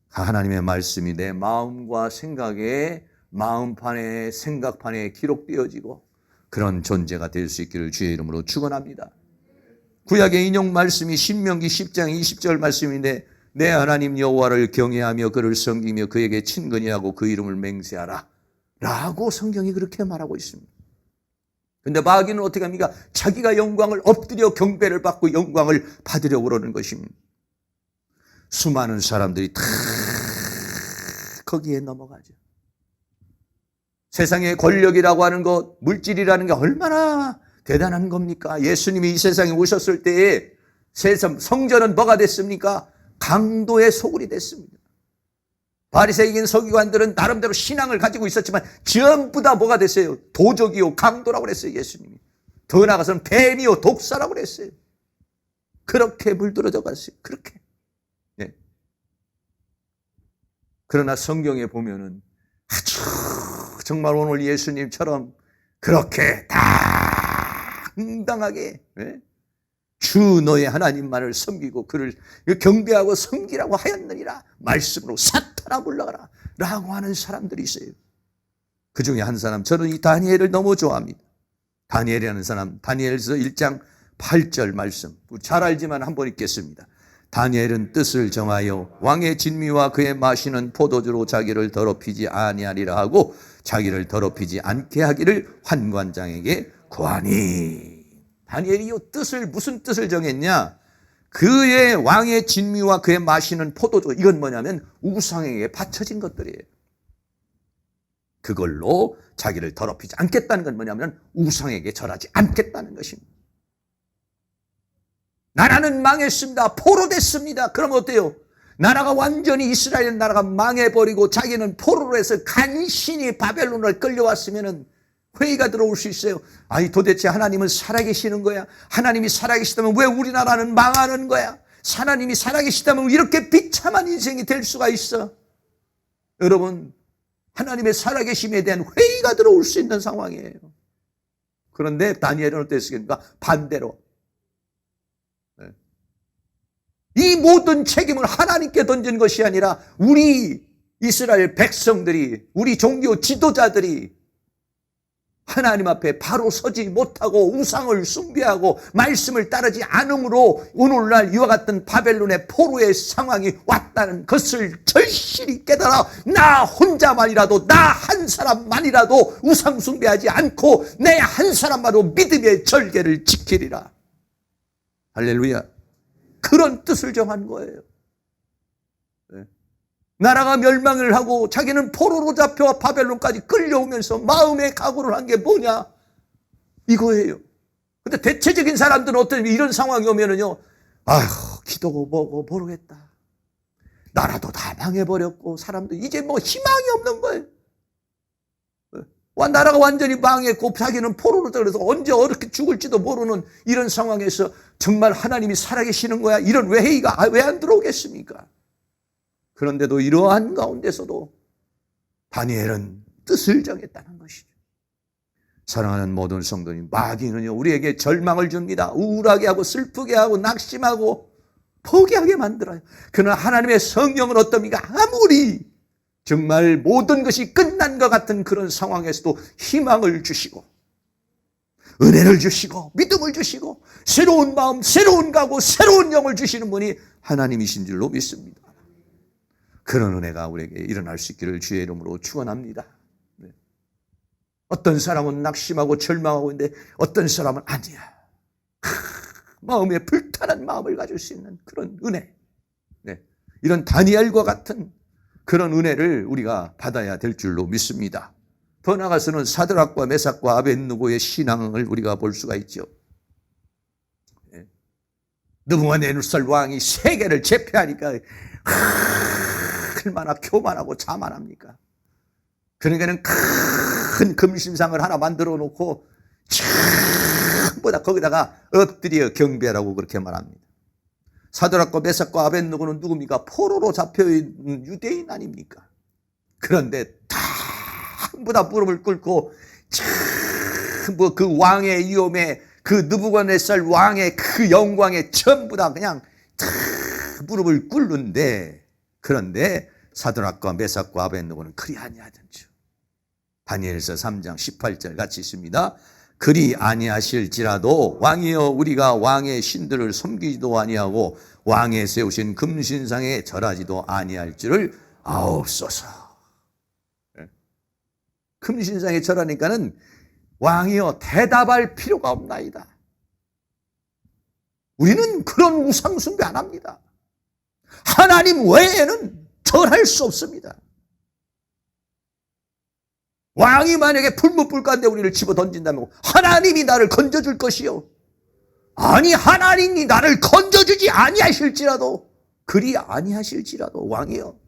하나님의 말씀이 내 마음과 생각에 마음판에 생각판에 기록되어지고 그런 존재가 될 수 있기를 주의 이름으로 축원합니다. 구약의 인용 말씀이 신명기 10장 20절 말씀인데 내 하나님 여호와를 경외하며 그를 섬기며 그에게 친근히 하고 그 이름을 맹세하라 라고 성경이 그렇게 말하고 있습니다. 그런데 마귀는 어떻게 합니까? 자기가 영광을 엎드려 경배를 받고 영광을 받으려고 그러는 것입니다. 수많은 사람들이 다 거기에 넘어가죠. 세상의 권력이라고 하는 것, 물질이라는 게 얼마나 대단한 겁니까? 예수님이 이 세상에 오셨을 때에 성전은 뭐가 됐습니까? 강도의 소굴이 됐습니다. 바리새인 서기관들은 나름대로 신앙을 가지고 있었지만 전부 다 뭐가 됐어요? 도적이요 강도라고 그랬어요. 예수님이. 더 나아가서는 뱀이요 독사라고 그랬어요. 그렇게 물들어져 갔어요. 그렇게. 네. 그러나 성경에 보면은 아주 정말 오늘 예수님처럼 그렇게 당당하게, 네? 주 너의 하나님만을 섬기고 그를 경배하고 섬기라고 하였느니라 말씀으로 사탄아 물러가라 라고 하는 사람들이 있어요. 그 중에 한 사람, 저는 이 다니엘을 너무 좋아합니다. 다니엘이라는 사람, 다니엘서 1장 8절 말씀 잘 알지만 한번 읽겠습니다. 다니엘은 뜻을 정하여 왕의 진미와 그의 마시는 포도주로 자기를 더럽히지 아니하리라 하고 자기를 더럽히지 않게 하기를 환관장에게 구하니. 다니엘이 무슨 뜻을 정했냐? 그의 왕의 진미와 그의 마시는 포도주, 이건 뭐냐면 우상에게 바쳐진 것들이에요. 그걸로 자기를 더럽히지 않겠다는 건 뭐냐면 우상에게 절하지 않겠다는 것입니다. 나라는 망했습니다. 포로 됐습니다. 그럼 어때요? 나라가 완전히 이스라엘 나라가 망해버리고 자기는 포로로 해서 간신히 바벨론을 끌려왔으면은 회의가 들어올 수 있어요. 아니 도대체 하나님은 살아계시는 거야? 하나님이 살아계시다면 왜 우리나라는 망하는 거야? 하나님이 살아계시다면 이렇게 비참한 인생이 될 수가 있어? 여러분, 하나님의 살아계심에 대한 회의가 들어올 수 있는 상황이에요. 그런데 다니엘은 어땠습니까? 반대로 이 모든 책임을 하나님께 던진 것이 아니라 우리 이스라엘 백성들이, 우리 종교 지도자들이 하나님 앞에 바로 서지 못하고 우상을 숭배하고 말씀을 따르지 않음으로 오늘날 이와 같은 바벨론의 포로의 상황이 왔다는 것을 절실히 깨달아 나 혼자만이라도, 나 한 사람만이라도 우상 숭배하지 않고 내 한 사람만으로 믿음의 절개를 지키리라. 할렐루야. 그런 뜻을 정한 거예요. 나라가 멸망을 하고 자기는 포로로 잡혀 바벨론까지 끌려오면서 마음의 각오를 한 게 뭐냐? 이거예요. 근데 대체적인 사람들은 어떤 이런 상황이 오면은요, 아휴, 기도고 뭐고 모르겠다. 나라도 다 망해버렸고 사람들 이제 뭐 희망이 없는 거예요. 나라가 완전히 망했고 자기는 포로로 들어서 언제 어떻게 죽을지도 모르는 이런 상황에서 정말 하나님이 살아계시는 거야? 이런 회의가 왜 안 들어오겠습니까? 그런데도 이러한 가운데서도 다니엘은 뜻을 정했다는 것이죠. 사랑하는 모든 성도님, 마귀는요 우리에게 절망을 줍니다. 우울하게 하고 슬프게 하고 낙심하고 포기하게 만들어요. 그러나 하나님의 성령은 어떻습니까? 아무리 정말 모든 것이 끝난 것 같은 그런 상황에서도 희망을 주시고 은혜를 주시고 믿음을 주시고 새로운 마음, 새로운 각오, 새로운 영을 주시는 분이 하나님이신 줄로 믿습니다. 그런 은혜가 우리에게 일어날 수 있기를 주의 이름으로 축원합니다. 네. 어떤 사람은 낙심하고 절망하고 있는데 어떤 사람은 아니야. 마음에 불타는 마음을 가질 수 있는 그런 은혜. 네. 이런 다니엘과 같은 그런 은혜를 우리가 받아야 될 줄로 믿습니다. 더 나아가서는 사드락과 메삭과 아벳느고의 신앙을 우리가 볼 수가 있죠. 네. 느부갓네살 왕이 세계를 제패하니까 얼마나 교만하고 자만합니까? 그러니까는 큰 금신상을 하나 만들어 놓고 전부 다 거기다가 엎드려 경배라고 그렇게 말합니다. 사드락과 메삭과 아벳느고는 누굽니까? 포로로 잡혀있는 유대인 아닙니까? 그런데 전부 다 무릎을 꿇고 전부 그 왕의 위엄에 그 느부갓네살 왕의 그 영광에 전부 다 그냥 무릎을 꿇는데, 그런데 사드락과 메삭과 아벳느고는 그리 아니하던지요. 다니엘서 3장 18절 같이 있습니다. 그리 아니하실지라도 왕이여 우리가 왕의 신들을 섬기지도 아니하고 왕에 세우신 금신상에 절하지도 아니할 줄을 아옵소서. 금신상에 절하니까는 왕이여 대답할 필요가 없나이다. 우리는 그런 우상 숭배 안 합니다. 하나님 외에는 절할 수 없습니다. 왕이 만약에 풀무불 가운데 우리를 집어 던진다면 하나님이 나를 건져줄 것이요, 아니 하나님이 나를 건져주지 아니하실지라도, 그리 아니하실지라도 왕이여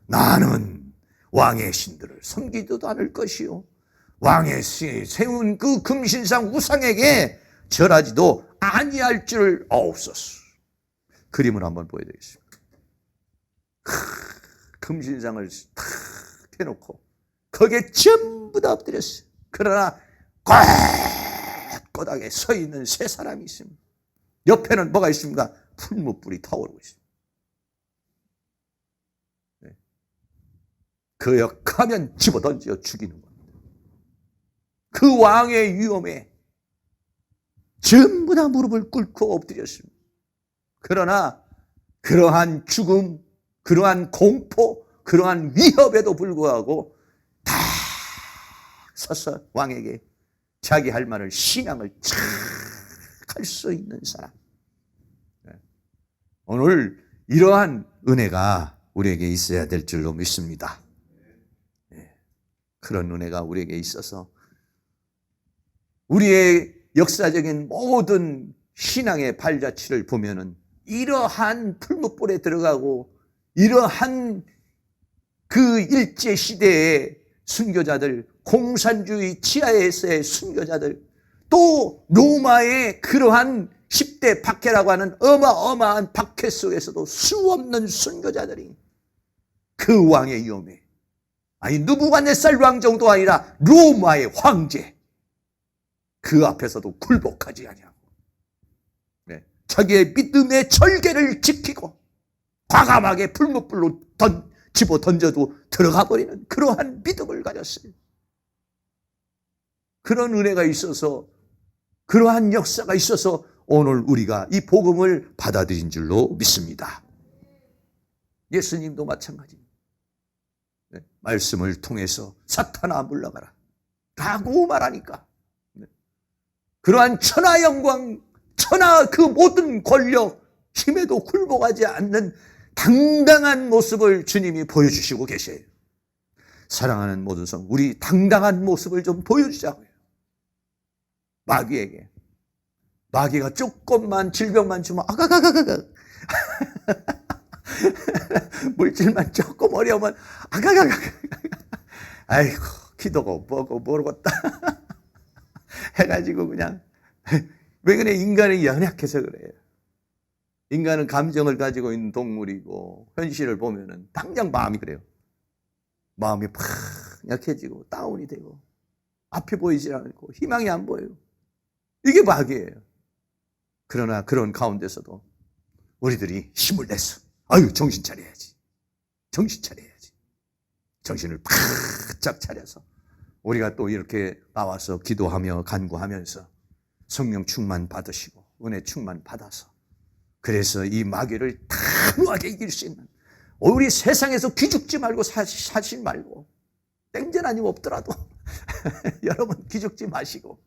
나는 왕의 신들을 섬기지도 않을 것이요 왕의 세운 그 금신상 우상에게 절하지도 아니할 줄 아옵소서. 그림을 한번 보여드리겠습니다. 금신상을 탁 해놓고 거기에 전부 다 엎드렸어요. 그러나 꼿꼿하게 서 있는 세 사람이 있습니다. 옆에는 뭐가 있습니까? 풀무불이 타오르고 있습니다. 네. 거역하면 집어던져 죽이는 겁니다. 그 왕의 위엄에 전부 다 무릎을 꿇고 엎드렸습니다. 그러나 그러한 죽음, 그러한 공포, 그러한 위협에도 불구하고 다 서서 왕에게 자기 할 말을, 신앙을 착 할 수 있는 사람. 오늘 이러한 은혜가 우리에게 있어야 될 줄로 믿습니다. 그런 은혜가 우리에게 있어서 우리의 역사적인 모든 신앙의 발자취를 보면은 이러한 풀무불에 들어가고 이러한 그 일제시대의 순교자들, 공산주의 지하에서의 순교자들, 또 로마의 그러한 10대 박해라고 하는 어마어마한 박해 속에서도 수없는 순교자들이 그 왕의 위엄에, 아니 느부갓네살 왕 정도 아니라 로마의 황제, 그 앞에서도 굴복하지 아니하고 자기의 믿음의 절개를 지키고 과감하게 풀무불로 집어 던져도 들어가 버리는 그러한 믿음을 가졌어요. 그런 은혜가 있어서, 그러한 역사가 있어서 오늘 우리가 이 복음을 받아들인 줄로 믿습니다. 예수님도 마찬가지입니다. 말씀을 통해서 사탄아 물러가라 라고 말하니까 그러한 천하 영광, 천하 그 모든 권력, 힘에도 굴복하지 않는 당당한 모습을 주님이 보여주시고 계셔요. 사랑하는 모든 성, 우리 당당한 모습을 좀 보여주자고요. 마귀에게. 마귀가 조금만 질병만 주면 아가가가가가 물질만 조금 어려우면 아가가가가 아이고 기도가 뭐고 모르겠다 해가지고 그냥 왜 그래? 인간이 연약해서 그래요. 인간은 감정을 가지고 있는 동물이고 현실을 보면은 당장 마음이 그래요. 마음이 팍 약해지고 다운이 되고 앞이 보이지 않고 희망이 안 보여요. 이게 마귀예요. 그러나 그런 가운데서도 우리들이 힘을 내서 아유 정신 차려야지. 정신 차려야지. 정신을 바짝 차려서 우리가 또 이렇게 나와서 기도하며 간구하면서 성령 충만 받으시고 은혜 충만 받아서 그래서 이 마귀를 단호하게 이길 수 있는, 우리 세상에서 기죽지 말고 사지 말고 땡전 아니면 없더라도 여러분 기죽지 마시고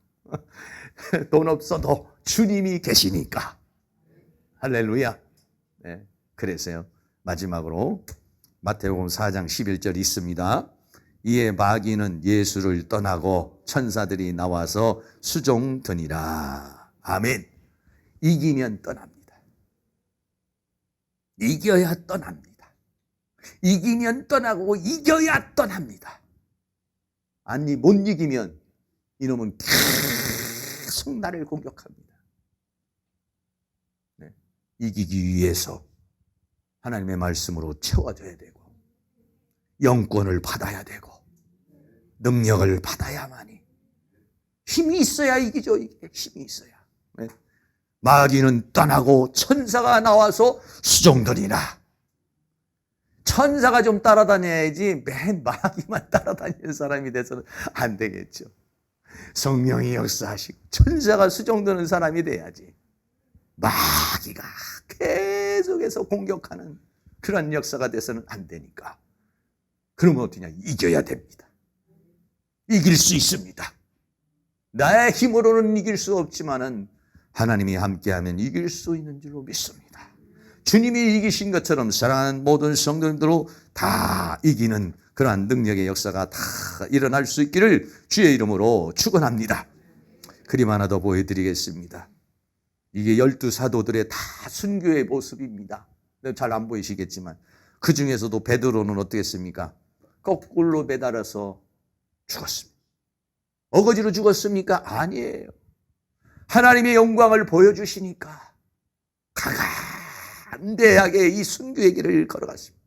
돈 없어도 주님이 계시니까 할렐루야. 네, 그래서요 마지막으로 마태복음 4장 11절 있습니다. 이에 마귀는 예수를 떠나고 천사들이 나와서 수종드니라. 아멘. 이기면 떠납니다. 이겨야 떠납니다. 이기면 떠나고 이겨야 떠납니다. 아니 못 이기면 이놈은 계속 나를 공격합니다. 네. 이기기 위해서 하나님의 말씀으로 채워져야 되고 영권을 받아야 되고 능력을 받아야만이 힘이 있어야 이기죠. 이게 힘이 있어야. 네. 마귀는 떠나고 천사가 나와서 수종들이라. 천사가 좀 따라다녀야지 맨 마귀만 따라다니는 사람이 돼서는 안 되겠죠. 성령이 역사하시고 천사가 수종드는 사람이 돼야지 마귀가 계속해서 공격하는 그런 역사가 돼서는 안 되니까. 그러면 어떠냐? 이겨야 됩니다. 이길 수 있습니다. 나의 힘으로는 이길 수 없지만은 하나님이 함께하면 이길 수 있는 줄로 믿습니다. 주님이 이기신 것처럼 사랑하는 모든 성도님들로 다 이기는 그러한 능력의 역사가 다 일어날 수 있기를 주의 이름으로 축원합니다. 그림 하나 더 보여드리겠습니다. 이게 12사도들의 다 순교의 모습입니다. 잘 안 보이시겠지만 그 중에서도 베드로는 어떻게 했습니까? 거꾸로 매달아서 죽었습니다. 어거지로 죽었습니까? 아니에요. 하나님의 영광을 보여주시니까 간대하게 이 순교의 길을 걸어갔습니다.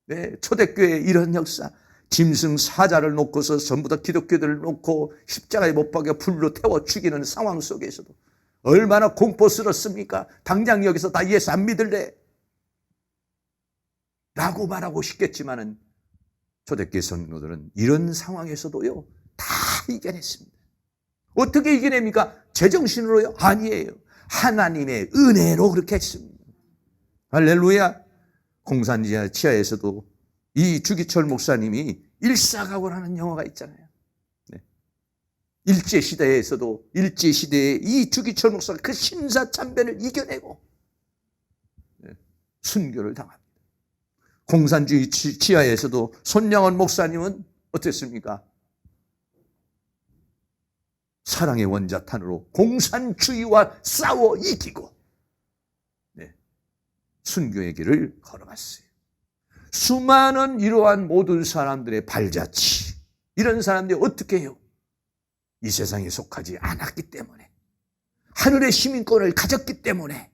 네, 초대교회의 이런 역사, 짐승 사자를 놓고서 전부 다 기독교들을 놓고 십자가에 못 박여 불로 태워 죽이는 상황 속에서도 얼마나 공포스럽습니까? 당장 여기서 다 예수 안 믿을래? 라고 말하고 싶겠지만은 초대교회 성도들은 이런 상황에서도요, 다 이겨냈습니다. 어떻게 이겨냅니까? 제정신으로요? 아니에요. 하나님의 은혜로 그렇게 했습니다. 할렐루야. 공산지하에서도 이 주기철 목사님이 일사각오라는 영화가 있잖아요. 네. 일제시대에서도 일제시대에 이 주기철 목사가 그 신사참배를 이겨내고 네. 순교를 당합니다. 공산주의 지하에서도 손양원 목사님은 어땠습니까? 사랑의 원자탄으로 공산주의와 싸워 이기고 네. 순교의 길을 걸어갔어요. 수많은 이러한 모든 사람들의 발자취, 이런 사람들이 어떻게 해요? 이 세상에 속하지 않았기 때문에, 하늘의 시민권을 가졌기 때문에,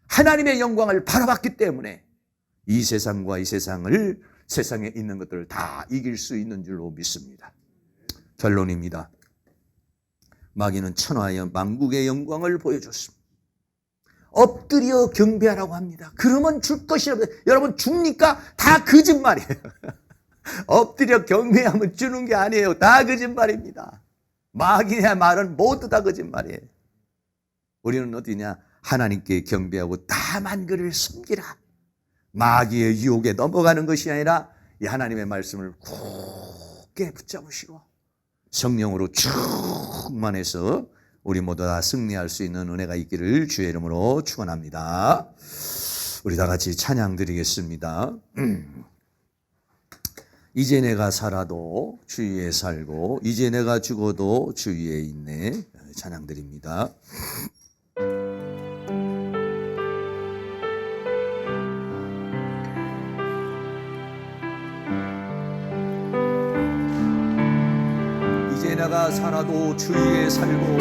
하나님의 영광을 바라봤기 때문에 이 세상과 이 세상을, 세상에 있는 것들을 다 이길 수 있는 줄로 믿습니다. 결론입니다. 마귀는 천하의 만국의 영광을 보여줬습니다. 엎드려 경배하라고 합니다. 그러면 줄 것이라고. 여러분, 죽니까 다 거짓말이에요. 엎드려 경배하면 주는 게 아니에요. 다 거짓말입니다. 마귀의 말은 모두 다 거짓말이에요. 우리는 어디냐? 하나님께 경배하고 다만 그를 섬기라. 마귀의 유혹에 넘어가는 것이 아니라 이 하나님의 말씀을 굳게 붙잡으시고 성령으로 충만해서 우리 모두 다 승리할 수 있는 은혜가 있기를 주의 이름으로 축원합니다. 우리 다 같이 찬양 드리겠습니다. 이제 내가 살아도 주 위에 살고 이제 내가 죽어도 주 위에 있네. 찬양 드립니다. 이제 내가 살아도 주 위에 살고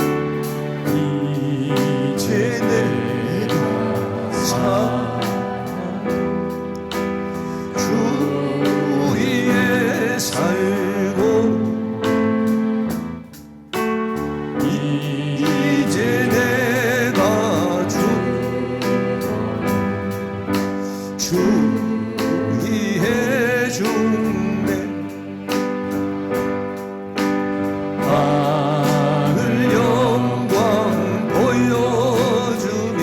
이제 내가 살아도 주 위에 살고 이제 내가 주 위에 죽네. 하늘 영광 보여주며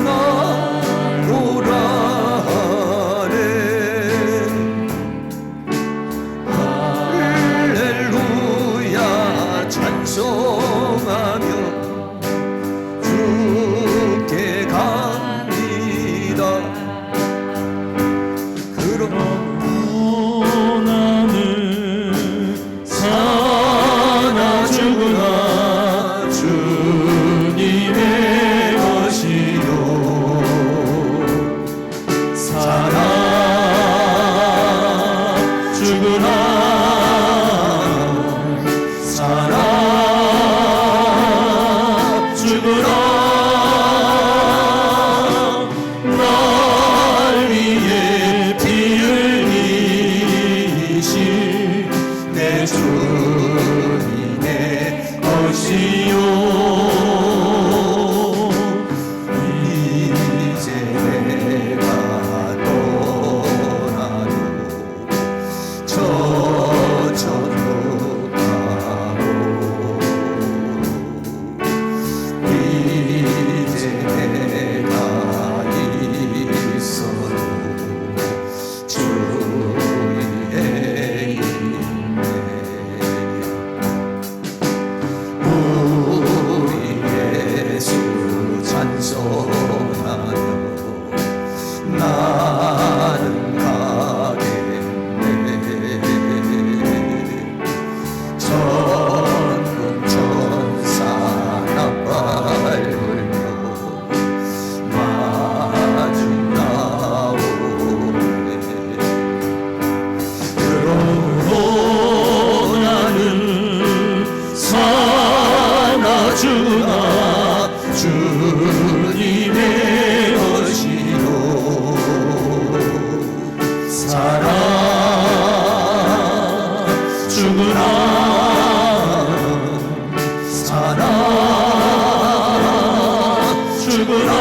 나오라 하네. 할렐루야 찬송하며 주께 갑니다. 그럼 사나 죽으나 주님의 것이요. 사나 죽으나 사나 죽으나 날 위해 피 흘리신 내 주님의 것이요. 이제 내가 떠나도 저천도 가고 이제 내가 있어도 주 위에 있네. 죽으나 살아 죽으나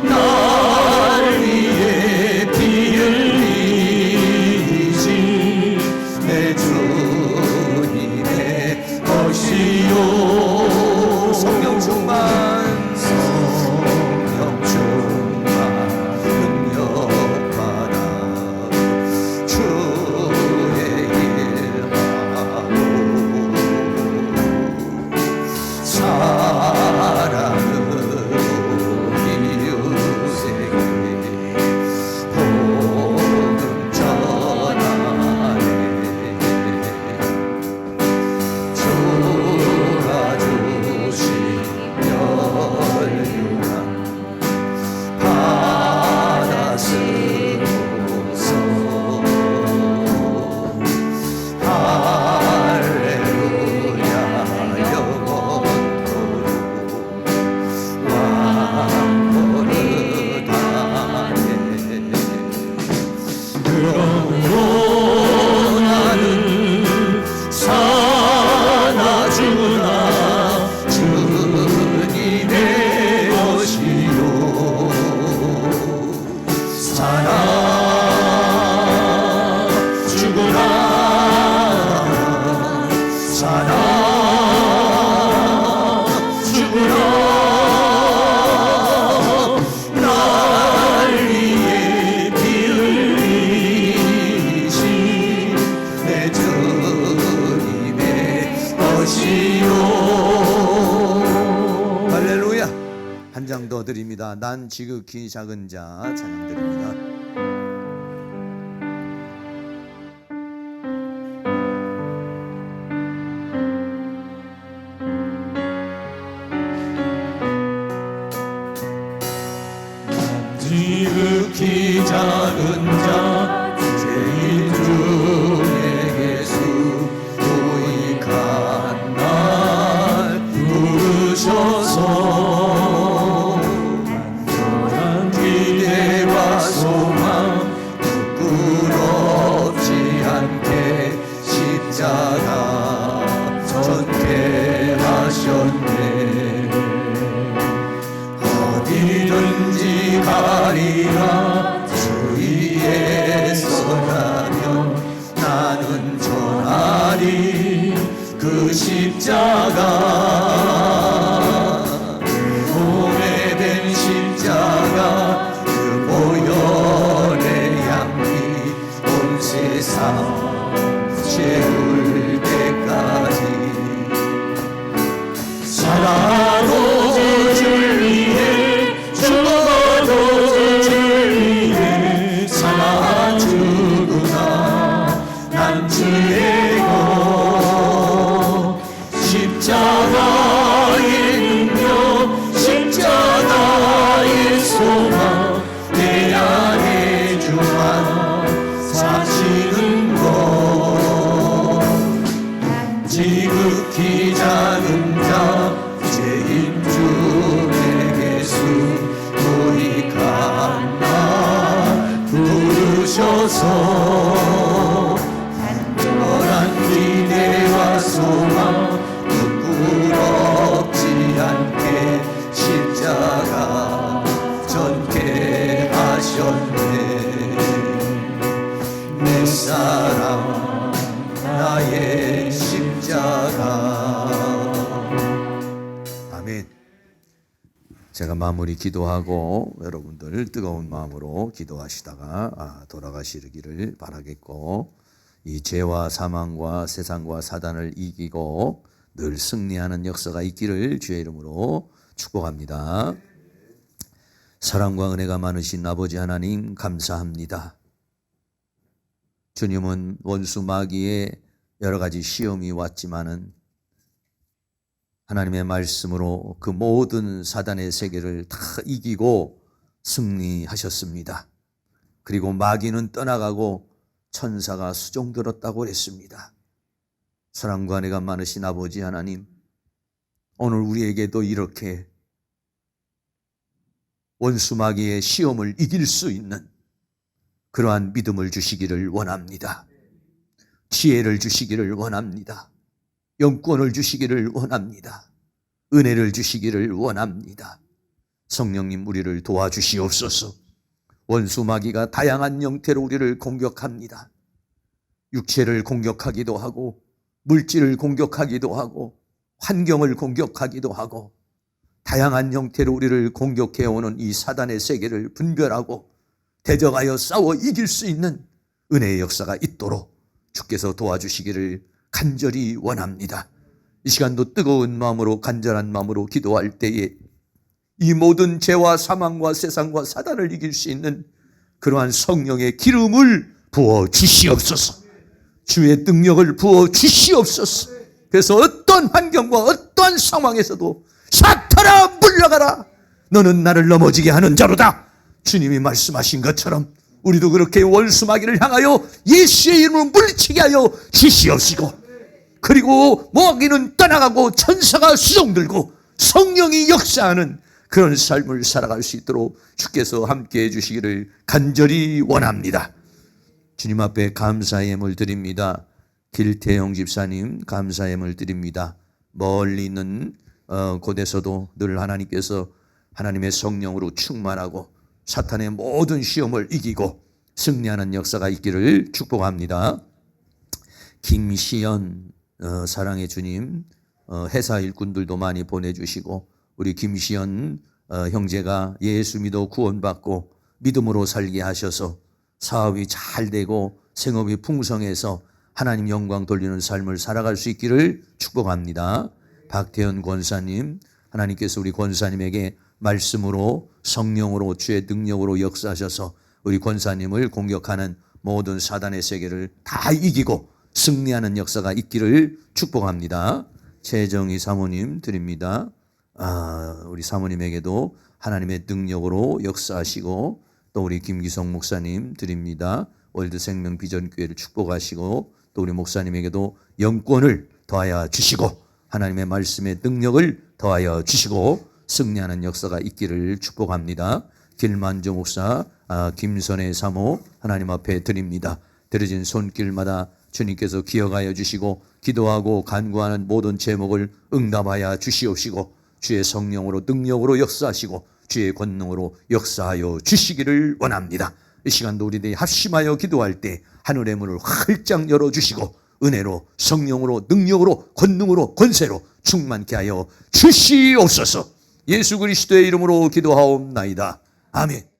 날 위해 피 흘리지 내 주님의 것이요 성령 충만 능력받아 주의 일하고 사랑으로 이웃에게 복음 전하네 주가 주신 멸류관 받았으소서 할렐루야 영원토록 왕노릇하네 그러므로 나는 사나 죽으나 주님의 것이요 사나 죽으나 사나 죽으나 날 위해 피 흘리신 내 주님의 것이요 할렐루야 한 장 더 드립니다. 난 지극히 작은 자 찬양 드립니다. 지극히 작은 자 죄인 중에 예수 유익한 날 부르셔서 간절한 기대와 소망 부끄럽지 않게 십자가 전개하셨네 어디든지 가리라 주위에 서라면 나는 전하리 그 십자가 내 몸에 된 십자가 그 보혈의 향기 온 세상 채울 때까지 살아도 줄 위해 죽어도 줄 위해 살아 죽으나 난 주의 것 십자가의 능력 십자가의 소망 내 안에 주 하나 사시는 것 지극히 작은 자 죄인 중에 예수 유익한 날 부르셔서 간절한 기대와 소망 부끄럽지 않게 십자가 전개하셨네 내 사랑 나의 십자가 아멘. 제가 마무리 기도하고 여러분들 뜨거운 마음으로 기도하시다가 돌아가시기를 바라겠고 이 죄와 사망과 세상과 사단을 이기고 늘 승리하는 역사가 있기를 주의 이름으로 축복합니다. 사랑과 은혜가 많으신 아버지 하나님 감사합니다. 주님은 원수 마귀의 여러 가지 시험이 왔지만은 하나님의 말씀으로 그 모든 사단의 세계를 다 이기고 승리하셨습니다. 그리고 마귀는 떠나가고 천사가 수종들었다고 그랬습니다. 사랑과 은혜가 많으신 아버지 하나님, 오늘 우리에게도 이렇게 원수 마귀의 시험을 이길 수 있는 그러한 믿음을 주시기를 원합니다. 지혜를 주시기를 원합니다. 영권을 주시기를 원합니다. 은혜를 주시기를 원합니다. 성령님, 우리를 도와주시옵소서. 원수 마귀가 다양한 형태로 우리를 공격합니다. 육체를 공격하기도 하고, 물질을 공격하기도 하고, 환경을 공격하기도 하고, 다양한 형태로 우리를 공격해오는 이 사단의 세계를 분별하고 대적하여 싸워 이길 수 있는 은혜의 역사가 있도록 주께서 도와주시기를 간절히 원합니다. 이 시간도 뜨거운 마음으로, 간절한 마음으로 기도할 때에 이 모든 죄와 사망과 세상과 사단을 이길 수 있는 그러한 성령의 기름을 부어 주시옵소서. 주의 능력을 부어 주시옵소서. 그래서 어떤 환경과 어떤 상황에서도 사탄아 물러가라, 너는 나를 넘어지게 하는 자로다, 주님이 말씀하신 것처럼 우리도 그렇게 원수 마귀를 향하여 예수의 이름으로 물리치게 하여 주시옵시고, 그리고 마귀는 떠나가고 천사가 수종들고 성령이 역사하는 그런 삶을 살아갈 수 있도록 주께서 함께해 주시기를 간절히 원합니다. 주님 앞에 감사의 예물 드립니다. 길태영 집사님 감사의 예물 드립니다. 멀리 있는 곳에서도 늘 하나님께서 하나님의 성령으로 충만하고 사탄의 모든 시험을 이기고 승리하는 역사가 있기를 축복합니다. 김시연 사랑의 주님, 회사 일꾼들도 많이 보내주시고, 우리 김시연 형제가 예수 믿어 구원받고 믿음으로 살게 하셔서 사업이 잘 되고 생업이 풍성해서 하나님 영광 돌리는 삶을 살아갈 수 있기를 축복합니다. 박태현 권사님, 하나님께서 우리 권사님에게 말씀으로 성령으로 주의 능력으로 역사하셔서 우리 권사님을 공격하는 모든 사단의 세계를 다 이기고 승리하는 역사가 있기를 축복합니다. 최정희 사모님 드립니다. 우리 사모님에게도 하나님의 능력으로 역사하시고, 또 우리 김기성 목사님 드립니다. 월드생명 비전교회를 축복하시고, 또 우리 목사님에게도 영권을 더하여 주시고 하나님의 말씀의 능력을 더하여 주시고 승리하는 역사가 있기를 축복합니다. 길만조 목사, 김선혜 사모 하나님 앞에 드립니다. 드려진 손길마다 주님께서 기억하여 주시고 기도하고 간구하는 모든 제목을 응답하여 주시옵시고 주의 성령으로 능력으로 역사하시고 주의 권능으로 역사하여 주시기를 원합니다. 이 시간도 우리들이 합심하여 기도할 때 하늘의 문을 활짝 열어주시고 은혜로 성령으로 능력으로 권능으로 권세로 충만케 하여 주시옵소서. 예수 그리스도의 이름으로 기도하옵나이다. 아멘.